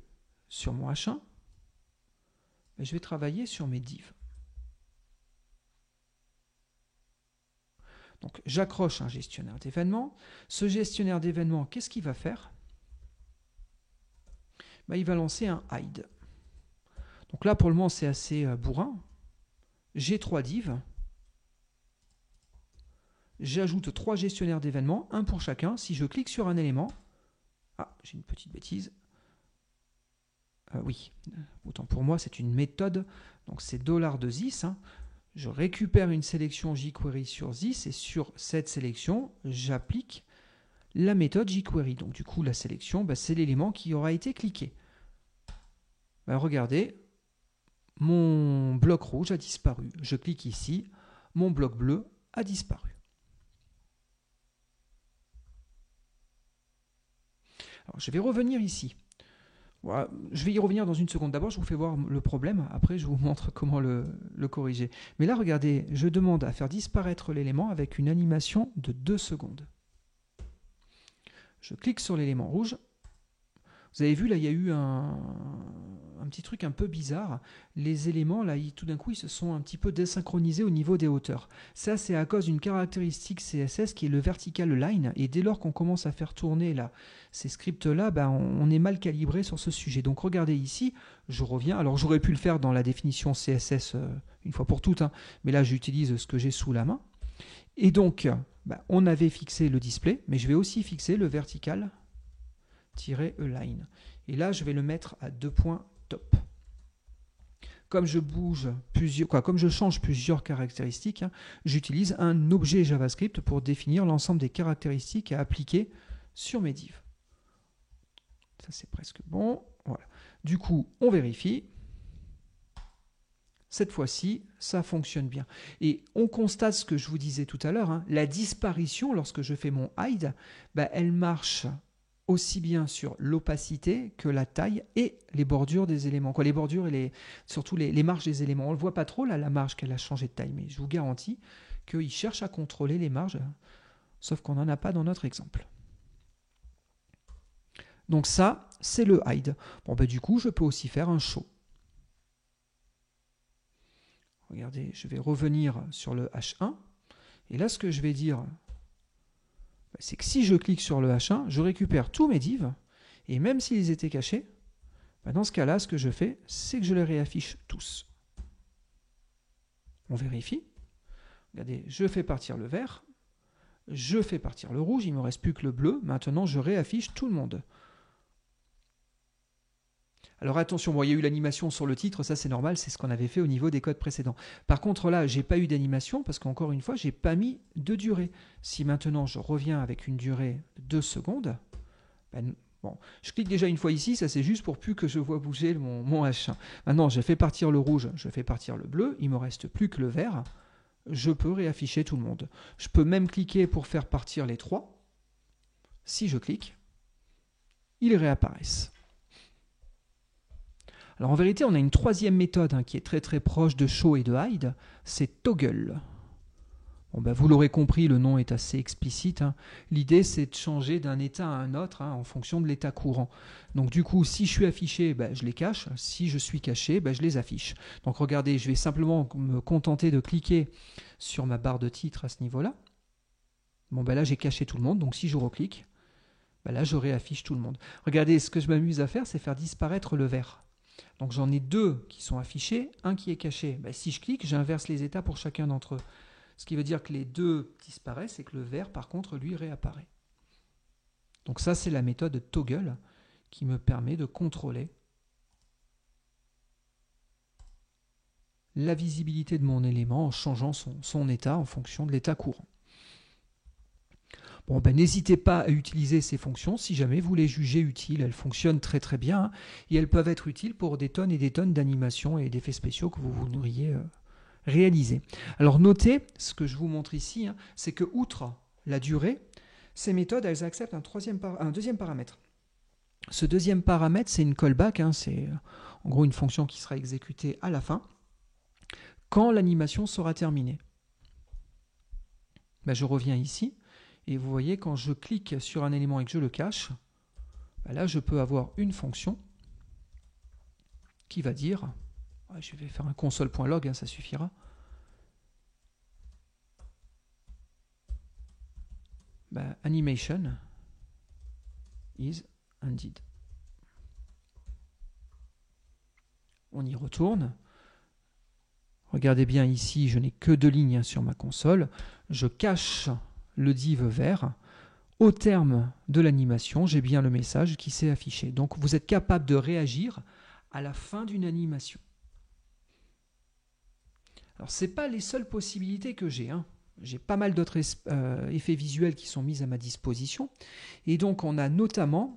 sur mon H1, je vais travailler sur mes divs. Donc j'accroche un gestionnaire d'événements. Ce gestionnaire d'événements, qu'est-ce qu'il va faire? Il va lancer un hide. Donc là, pour le moment, c'est assez bourrin. J'ai 3 divs. j'ajoute 3 gestionnaires d'événements, un pour chacun. Si je clique sur un élément, ah, j'ai une petite bêtise. Oui, autant pour moi, c'est une méthode. Donc c'est $de Zis. Hein. Je récupère une sélection jQuery sur Zis et sur cette sélection, j'applique la méthode jQuery. Donc du coup, la sélection, c'est l'élément qui aura été cliqué. Regardez, mon bloc rouge a disparu. Je clique ici, mon bloc bleu a disparu. Alors, je vais revenir ici. Voilà, je vais y revenir dans une seconde. D'abord, je vous fais voir le problème. Après, je vous montre comment le corriger. Mais là, regardez, je demande à faire disparaître l'élément avec une animation de 2 secondes. Je clique sur l'élément rouge. Vous avez vu, là, il y a eu un petit truc un peu bizarre. Les éléments, là, tout d'un coup, ils se sont un petit peu désynchronisés au niveau des hauteurs. Ça, c'est à cause d'une caractéristique CSS qui est le vertical line. Et dès lors qu'on commence à faire tourner là, ces scripts-là, on est mal calibré sur ce sujet. Donc, regardez ici, je reviens. Alors, j'aurais pu le faire dans la définition CSS une fois pour toutes, hein, mais là, j'utilise ce que j'ai sous la main. Et donc, on avait fixé le display, mais je vais aussi fixer le vertical-align. Et là, je vais le mettre à 2 points top. Comme je change plusieurs caractéristiques, hein, j'utilise un objet JavaScript pour définir l'ensemble des caractéristiques à appliquer sur mes divs. Ça, c'est presque bon. Voilà. Du coup, on vérifie. Cette fois-ci, ça fonctionne bien. Et on constate ce que je vous disais tout à l'heure, hein, la disparition, lorsque je fais mon hide, elle marche aussi bien sur l'opacité que la taille et les bordures des éléments. Les bordures et surtout les marges des éléments. On ne le voit pas trop, là, la marge qu'elle a changé de taille, mais je vous garantis qu'il cherche à contrôler les marges, sauf qu'on n'en a pas dans notre exemple. Donc ça, c'est le hide. Bon, du coup, je peux aussi faire un show. Regardez, je vais revenir sur le H1. Et là, ce que je vais dire, c'est que si je clique sur le H1, je récupère tous mes divs. Et même s'ils étaient cachés, dans ce cas-là, ce que je fais, c'est que je les réaffiche tous. On vérifie. Regardez, je fais partir le vert. Je fais partir le rouge. Il ne me reste plus que le bleu. Maintenant, je réaffiche tout le monde. Alors attention, il y a eu l'animation sur le titre, ça c'est normal, c'est ce qu'on avait fait au niveau des codes précédents. Par contre là, j'ai pas eu d'animation parce qu'encore une fois, j'ai pas mis de durée. Si maintenant je reviens avec une durée de 2 secondes, je clique déjà une fois ici, ça c'est juste pour plus que je vois bouger mon H1. Maintenant, je fais partir le rouge, je fais partir le bleu, il me reste plus que le vert. Je peux réafficher tout le monde. Je peux même cliquer pour faire partir les 3. Si je clique, ils réapparaissent. Alors en vérité, on a une troisième méthode qui est très très proche de show et de hide, c'est toggle. Vous l'aurez compris, le nom est assez explicite. L'idée, c'est de changer d'un état à un autre en fonction de l'état courant. Donc du coup, si je suis affiché, je les cache. Si je suis caché, je les affiche. Donc regardez, je vais simplement me contenter de cliquer sur ma barre de titre à ce niveau-là. Là, j'ai caché tout le monde. Donc si je reclique, là, je réaffiche tout le monde. Regardez, ce que je m'amuse à faire, c'est faire disparaître le vert. Donc j'en ai 2 qui sont affichés, un qui est caché. Si je clique, j'inverse les états pour chacun d'entre eux. Ce qui veut dire que les 2 disparaissent et que le vert, par contre, lui, réapparaît. Donc ça, c'est la méthode toggle qui me permet de contrôler la visibilité de mon élément en changeant son état en fonction de l'état courant. N'hésitez pas à utiliser ces fonctions si jamais vous les jugez utiles. Elles fonctionnent très très bien et elles peuvent être utiles pour des tonnes et des tonnes d'animations et d'effets spéciaux que vous voudriez réaliser. Alors notez, ce que je vous montre ici, c'est que outre la durée, ces méthodes elles acceptent un deuxième paramètre. Ce deuxième paramètre, c'est une callback, c'est en gros une fonction qui sera exécutée à la fin quand l'animation sera terminée. Je reviens ici. Et vous voyez, quand je clique sur un élément et que je le cache, là, je peux avoir une fonction qui va dire, je vais faire un console.log, ça suffira. Animation is ended. On y retourne. Regardez bien ici, je n'ai que 2 lignes sur ma console. Je cache le div vert, au terme de l'animation, j'ai bien le message qui s'est affiché. Donc vous êtes capable de réagir à la fin d'une animation. Alors ce n'est pas les seules possibilités que j'ai. J'ai pas mal d'autres effets visuels qui sont mis à ma disposition. Et donc on a notamment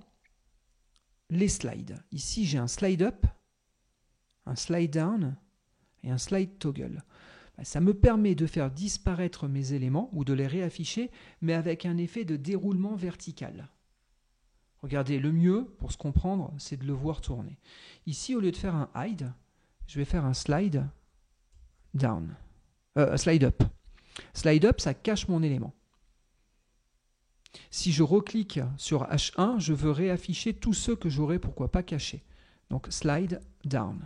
les slides. Ici j'ai un slide up, un slide down et un slide toggle. Ça me permet de faire disparaître mes éléments ou de les réafficher, mais avec un effet de déroulement vertical. Regardez, le mieux, pour se comprendre, c'est de le voir tourner. Ici, au lieu de faire un hide, je vais faire un slide down. Slide up. Slide up, ça cache mon élément. Si je reclique sur H1, je veux réafficher tous ceux que j'aurais, pourquoi pas, cachés. Donc, slide down.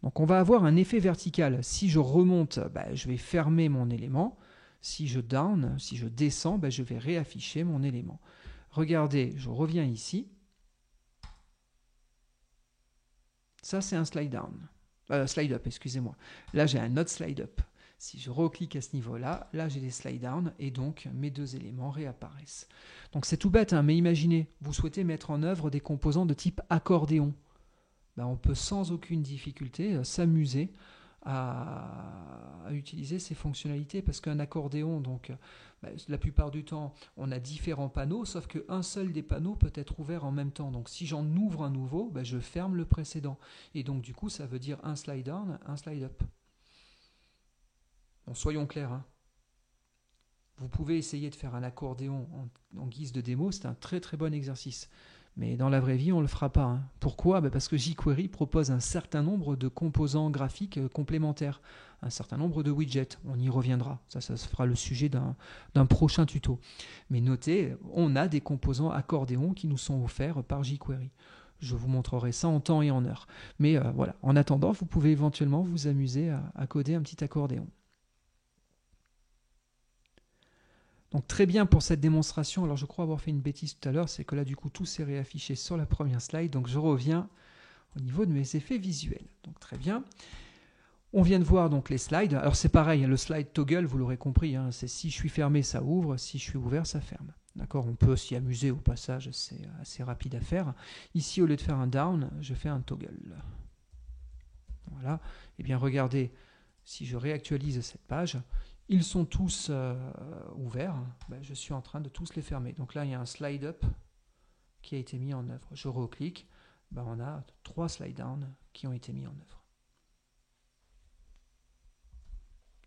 Donc, on va avoir un effet vertical. Si je remonte, je vais fermer mon élément. Si je down, si je descends, je vais réafficher mon élément. Regardez, je reviens ici. Ça, c'est un slide down. Slide up, excusez-moi. Là, j'ai un autre slide up. Si je reclique à ce niveau-là, là, j'ai des slide down et donc mes deux éléments réapparaissent. Donc, c'est tout bête, mais imaginez, vous souhaitez mettre en œuvre des composants de type accordéon. On peut sans aucune difficulté s'amuser à utiliser ces fonctionnalités parce qu'un accordéon, donc la plupart du temps, on a différents panneaux, sauf qu'un seul des panneaux peut être ouvert en même temps. Donc si j'en ouvre un nouveau, je ferme le précédent. Et donc du coup, ça veut dire un slide down, un slide up. Bon, soyons clairs. Vous pouvez essayer de faire un accordéon en guise de démo, c'est un très très bon exercice. Mais dans la vraie vie, on ne le fera pas. Pourquoi ? Parce que jQuery propose un certain nombre de composants graphiques complémentaires, un certain nombre de widgets. On y reviendra. Ça fera le sujet d'un prochain tuto. Mais notez, on a des composants accordéon qui nous sont offerts par jQuery. Je vous montrerai ça en temps et en heure. Mais voilà, en attendant, vous pouvez éventuellement vous amuser à coder un petit accordéon. Donc très bien pour cette démonstration. Alors je crois avoir fait une bêtise tout à l'heure, c'est que là du coup tout s'est réaffiché sur la première slide. Donc je reviens au niveau de mes effets visuels. Donc très bien. On vient de voir donc les slides. Alors c'est pareil, le slide toggle, vous l'aurez compris, c'est si je suis fermé, ça ouvre, si je suis ouvert, ça ferme. D'accord, on peut s'y amuser au passage, c'est assez rapide à faire. Ici, au lieu de faire un down, je fais un toggle. Voilà. Et bien regardez, si je réactualise cette page, ils sont tous ouverts. Je suis en train de tous les fermer. Donc là, il y a un slide up qui a été mis en œuvre. Je reclique, on a 3 slide down qui ont été mis en œuvre.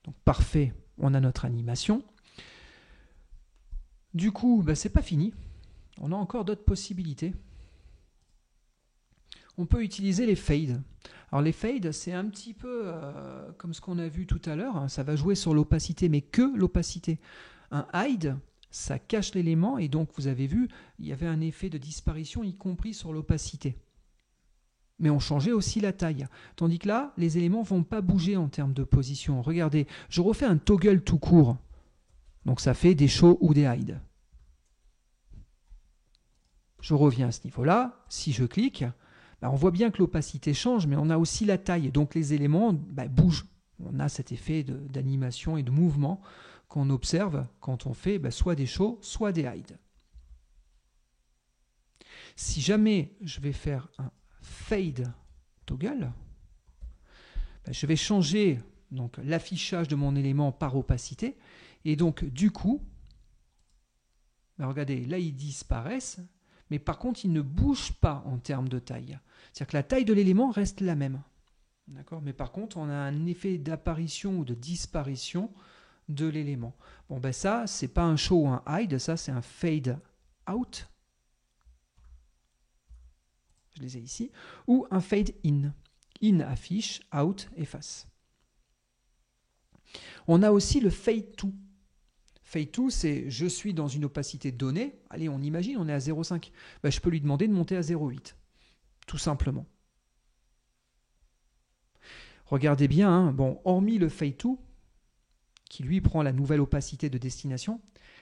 Donc parfait, on a notre animation. Du coup, c'est pas fini. On a encore d'autres possibilités. On peut utiliser les fades. Alors les fades, c'est un petit peu comme ce qu'on a vu tout à l'heure. Ça va jouer sur l'opacité, mais que l'opacité. Un hide, ça cache l'élément et donc vous avez vu, il y avait un effet de disparition, y compris sur l'opacité. Mais on changeait aussi la taille. Tandis que là, les éléments ne vont pas bouger en termes de position. Regardez, je refais un toggle tout court. Donc ça fait des show ou des hide. Je reviens à ce niveau-là. Si je clique, on voit bien que l'opacité change, mais on a aussi la taille. Donc les éléments bougent. On a cet effet d'animation et de mouvement qu'on observe quand on fait soit des shows, soit des hide. Si jamais je vais faire un fade toggle, je vais changer l'affichage de mon élément par opacité. Et donc du coup, regardez, là ils disparaissent. Mais par contre, il ne bouge pas en termes de taille. C'est-à-dire que la taille de l'élément reste la même. D'accord ? Mais par contre, on a un effet d'apparition ou de disparition de l'élément. Bon, ça, c'est pas un show ou un hide, ça, c'est un fade out. Je les ai ici. Ou un fade in. In affiche, out efface. On a aussi le fade to. Fade to, c'est je suis dans une opacité donnée. Allez, on imagine, on est à 0,5. Je peux lui demander de monter à 0,8. Tout simplement. Regardez bien, hormis le fade to, qui lui prend la nouvelle opacité de destination,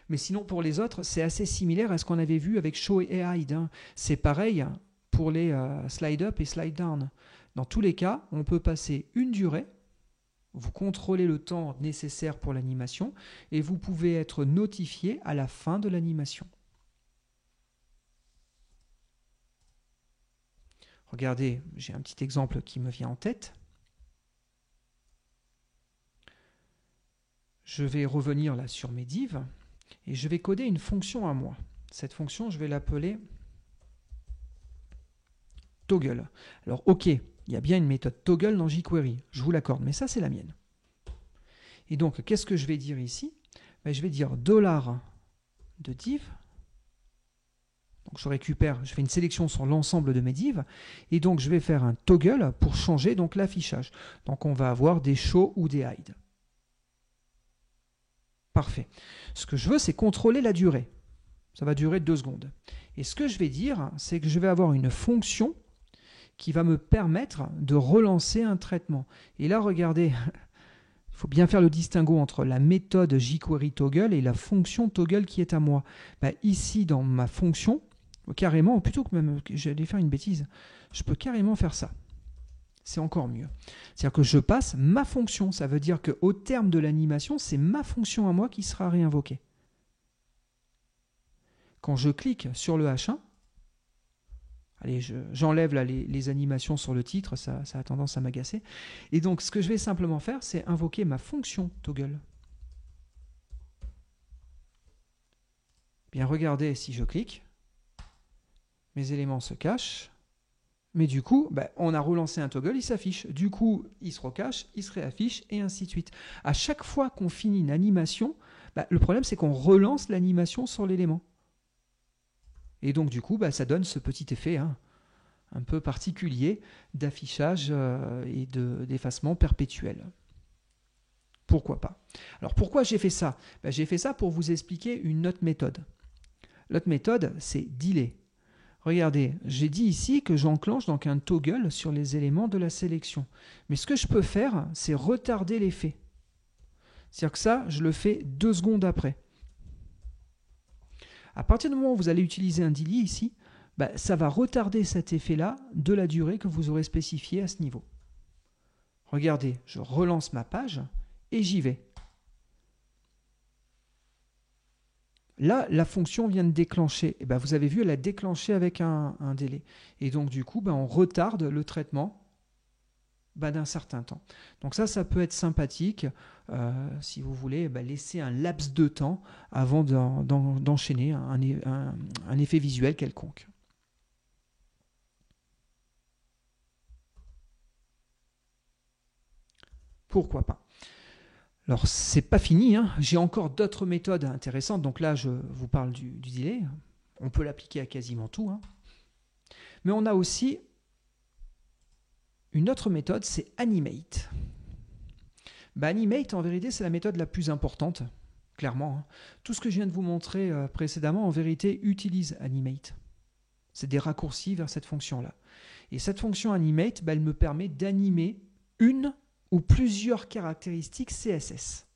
mais sinon pour les autres, c'est assez similaire à ce qu'on avait vu avec show et hide. C'est pareil pour les slide up et slide down. Dans tous les cas, on peut passer une durée Vous contrôlez le temps nécessaire pour l'animation et vous pouvez être notifié à la fin de l'animation. Regardez, j'ai un petit exemple qui me vient en tête. Je vais revenir là sur mes divs et je vais coder une fonction à moi. Cette fonction, je vais l'appeler toggle. Alors, ok, il y a bien une méthode toggle dans jQuery, je vous l'accorde, mais ça, c'est la mienne. Et donc, qu'est-ce que je vais dire ici? Ben, je vais dire $de div. Donc, je fais une sélection sur l'ensemble de mes divs, et donc je vais faire un toggle pour changer donc l'affichage. Donc, on va avoir des show ou des hide. Parfait. Ce que je veux, c'est contrôler la durée. Ça va durer 2 secondes. Et ce que je vais dire, c'est que je vais avoir une fonction qui va me permettre de relancer un traitement. Et là, regardez, il faut bien faire le distinguo entre la méthode jQuery toggle et la fonction toggle qui est à moi. Ben, ici, dans ma fonction, carrément, plutôt que même j'allais faire une bêtise, je peux carrément faire ça. C'est encore mieux. C'est-à-dire que je passe ma fonction. Ça veut dire qu'au terme de l'animation, c'est ma fonction à moi qui sera réinvoquée. Quand je clique sur le H1, allez, j'enlève les animations sur le titre, ça a tendance à m'agacer. Et donc, ce que je vais simplement faire, c'est invoquer ma fonction toggle. Bien, regardez, si je clique, mes éléments se cachent. Mais du coup, ben, on a relancé un toggle, il s'affiche. Du coup, il se recache, il se réaffiche, et ainsi de suite. À chaque fois qu'on finit une animation, ben, le problème, c'est qu'on relance l'animation sur l'élément. Et donc, du coup, ben, ça donne ce petit effet un peu particulier d'affichage et d'effacement perpétuel. Pourquoi pas? Alors, pourquoi j'ai fait ça? Ben, j'ai fait ça pour vous expliquer une autre méthode. L'autre méthode, c'est delay. Regardez, j'ai dit ici que j'enclenche donc un toggle sur les éléments de la sélection. Mais ce que je peux faire, c'est retarder l'effet. C'est-à-dire que ça, je le fais 2 secondes après. À partir du moment où vous allez utiliser un delay ici, bah, ça va retarder cet effet-là de la durée que vous aurez spécifiée à ce niveau. Regardez, je relance ma page et j'y vais. Là, la fonction vient de déclencher. Et ben, vous avez vu, elle a déclenché avec un délai. Et donc, du coup, ben, on retarde le traitement d'un certain temps. Donc ça peut être sympathique, si vous voulez laisser un laps de temps avant d'enchaîner un effet visuel quelconque. Pourquoi pas? Alors, c'est pas fini, hein. J'ai encore d'autres méthodes intéressantes. Donc là, je vous parle du delay. On peut l'appliquer à quasiment tout, hein. Mais on a aussi une autre méthode, c'est animate. Animate, en vérité, c'est la méthode la plus importante, clairement, hein. Tout ce que je viens de vous montrer précédemment, en vérité, utilise animate. C'est des raccourcis vers cette fonction-là. Et cette fonction animate, elle me permet d'animer une ou plusieurs caractéristiques CSS.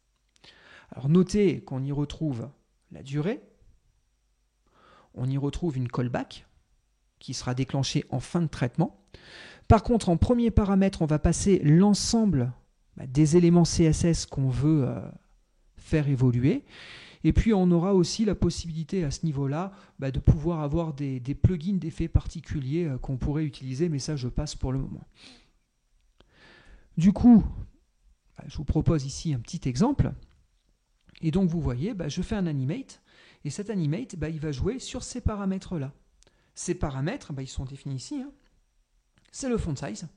Alors notez qu'on y retrouve la durée, on y retrouve une callback qui sera déclenchée en fin de traitement. Par contre, en premier paramètre, on va passer l'ensemble des éléments CSS qu'on veut faire évoluer. Et puis on aura aussi la possibilité à ce niveau-là de pouvoir avoir des plugins d'effets particuliers qu'on pourrait utiliser, mais ça je passe pour le moment. Du coup, je vous propose ici un petit exemple. Et donc vous voyez, je fais un animate, et cet animate, il va jouer sur ces paramètres-là. Ces paramètres, ils sont définis ici, hein. C'est le font size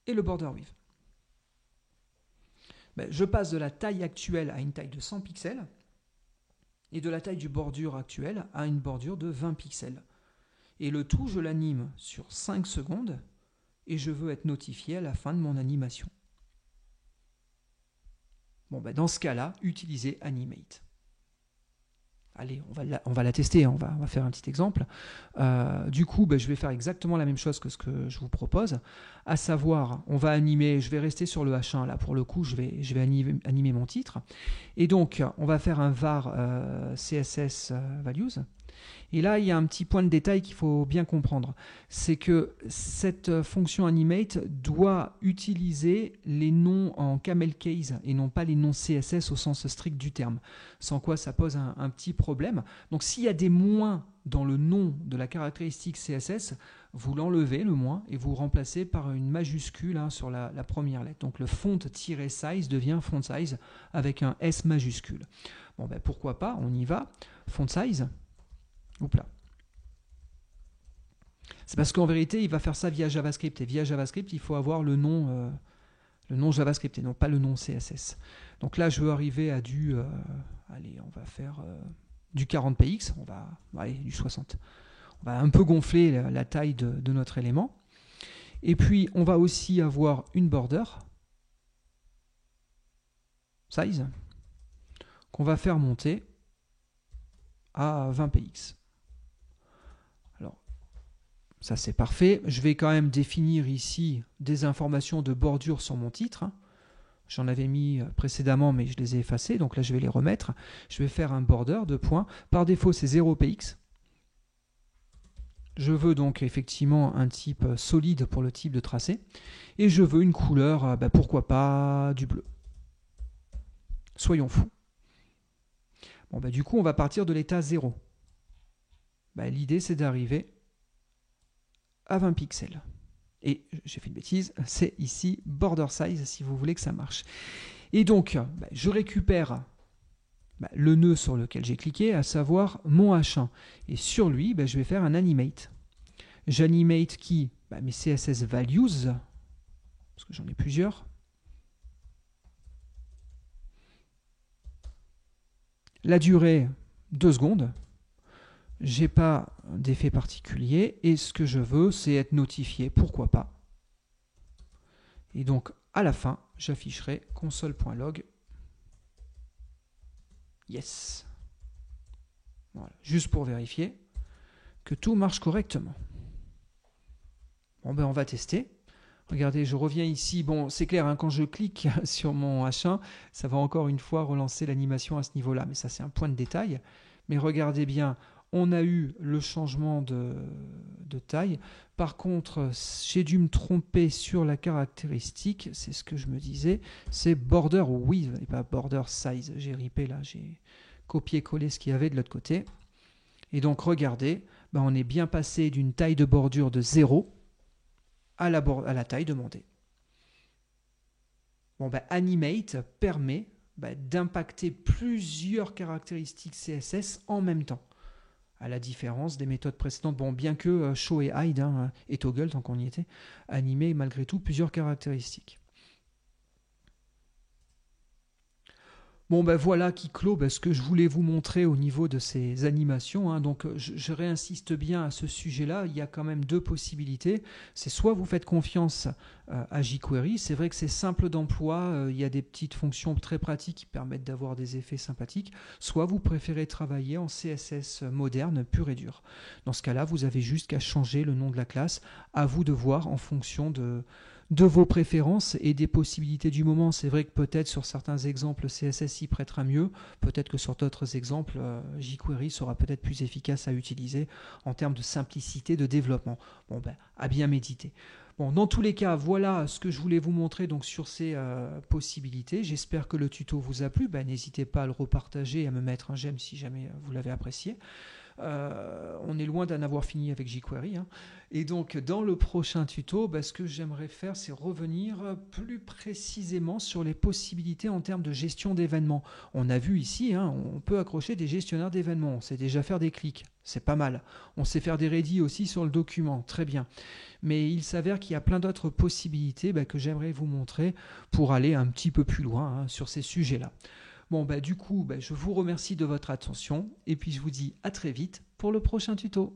et le border width. Je passe de la taille actuelle à une taille de 100 pixels, et de la taille du bordure actuelle à une bordure de 20 pixels. Et le tout, je l'anime sur 5 secondes, et je veux être notifié à la fin de mon animation. Bon, dans ce cas-là, utilisez animate. Allez, on va la tester, on va faire un petit exemple. Du coup, je vais faire exactement la même chose que ce que je vous propose, à savoir, on va animer, je vais rester sur le H1, là pour le coup, je vais animer mon titre. Et donc, on va faire un var CSS values, Et là, il y a un petit point de détail qu'il faut bien comprendre. C'est que cette fonction animate doit utiliser les noms en camel case et non pas les noms CSS au sens strict du terme. Sans quoi ça pose un petit problème. Donc s'il y a des moins dans le nom de la caractéristique CSS, vous l'enlevez le moins et vous remplacez par une majuscule sur la première lettre. Donc le font-size devient font size avec un S majuscule. Bon, ben pourquoi pas, on y va. Font size. Oups là. C'est parce qu'en vérité, il va faire ça via JavaScript. Et via JavaScript, il faut avoir le nom JavaScript et non pas le nom CSS. Donc là, je veux arriver à du... allez, on va faire du 40px. Allez, du 60. On va un peu gonfler la taille de notre élément. Et puis, on va aussi avoir une border size qu'on va faire monter à 20px. Ça c'est parfait. Je vais quand même définir ici des informations de bordure sur mon titre. J'en avais mis précédemment mais je les ai effacées. Donc là je vais les remettre. Je vais faire un border de points. Par défaut c'est 0px. Je veux donc effectivement un type solide pour le type de tracé. Et je veux une couleur, pourquoi pas du bleu. Soyons fous. Bon, du coup on va partir de l'état 0. L'idée c'est d'arriver à 20 pixels. Et j'ai fait une bêtise, c'est ici border size si vous voulez que ça marche. Et donc, je récupère le nœud sur lequel j'ai cliqué, à savoir mon H1. Et sur lui, je vais faire un animate. J'animate qui mes CSS values, parce que j'en ai plusieurs. La durée, 2 secondes. J'ai pas d'effet particulier et ce que je veux, c'est être notifié, pourquoi pas. Et donc, à la fin, j'afficherai console.log. Yes. Voilà, juste pour vérifier que tout marche correctement. Bon, on va tester. Regardez, je reviens ici. Bon, c'est clair, quand je clique sur mon H1, ça va encore une fois relancer l'animation à ce niveau-là. Mais ça, c'est un point de détail. Mais regardez bien, on a eu le changement de taille. Par contre, j'ai dû me tromper sur la caractéristique. C'est ce que je me disais. C'est border width et pas border size. J'ai ripé là, j'ai copié-collé ce qu'il y avait de l'autre côté. Et donc, regardez, on est bien passé d'une taille de bordure de 0 à la taille demandée. Bon, Animate permet d'impacter plusieurs caractéristiques CSS en même temps. À la différence des méthodes précédentes, bien que show et hide et toggle, tant qu'on y était, animer malgré tout plusieurs caractéristiques. Bon, voilà qui clôt ce que je voulais vous montrer au niveau de ces animations. Donc, je réinsiste bien à ce sujet-là. Il y a quand même 2 possibilités. C'est soit vous faites confiance à jQuery. C'est vrai que c'est simple d'emploi. Il y a des petites fonctions très pratiques qui permettent d'avoir des effets sympathiques. Soit vous préférez travailler en CSS moderne, pur et dur. Dans ce cas-là, vous avez juste qu'à changer le nom de la classe. À vous de voir en fonction de vos préférences et des possibilités du moment. C'est vrai que peut-être sur certains exemples CSS y prêtera mieux, peut-être que sur d'autres exemples jQuery sera peut-être plus efficace à utiliser en termes de simplicité de développement. Bon, à bien méditer. Bon, dans tous les cas, voilà ce que je voulais vous montrer donc sur ces possibilités. J'espère que le tuto vous a plu. N'hésitez pas à le repartager et à me mettre un j'aime si jamais vous l'avez apprécié. On est loin d'en avoir fini avec jQuery. Et donc, dans le prochain tuto, ce que j'aimerais faire, c'est revenir plus précisément sur les possibilités en termes de gestion d'événements. On a vu ici, on peut accrocher des gestionnaires d'événements. On sait déjà faire des clics, c'est pas mal. On sait faire des ready aussi sur le document, très bien. Mais il s'avère qu'il y a plein d'autres possibilités que j'aimerais vous montrer pour aller un petit peu plus loin sur ces sujets-là. Bon, du coup, je vous remercie de votre attention et puis je vous dis à très vite pour le prochain tuto.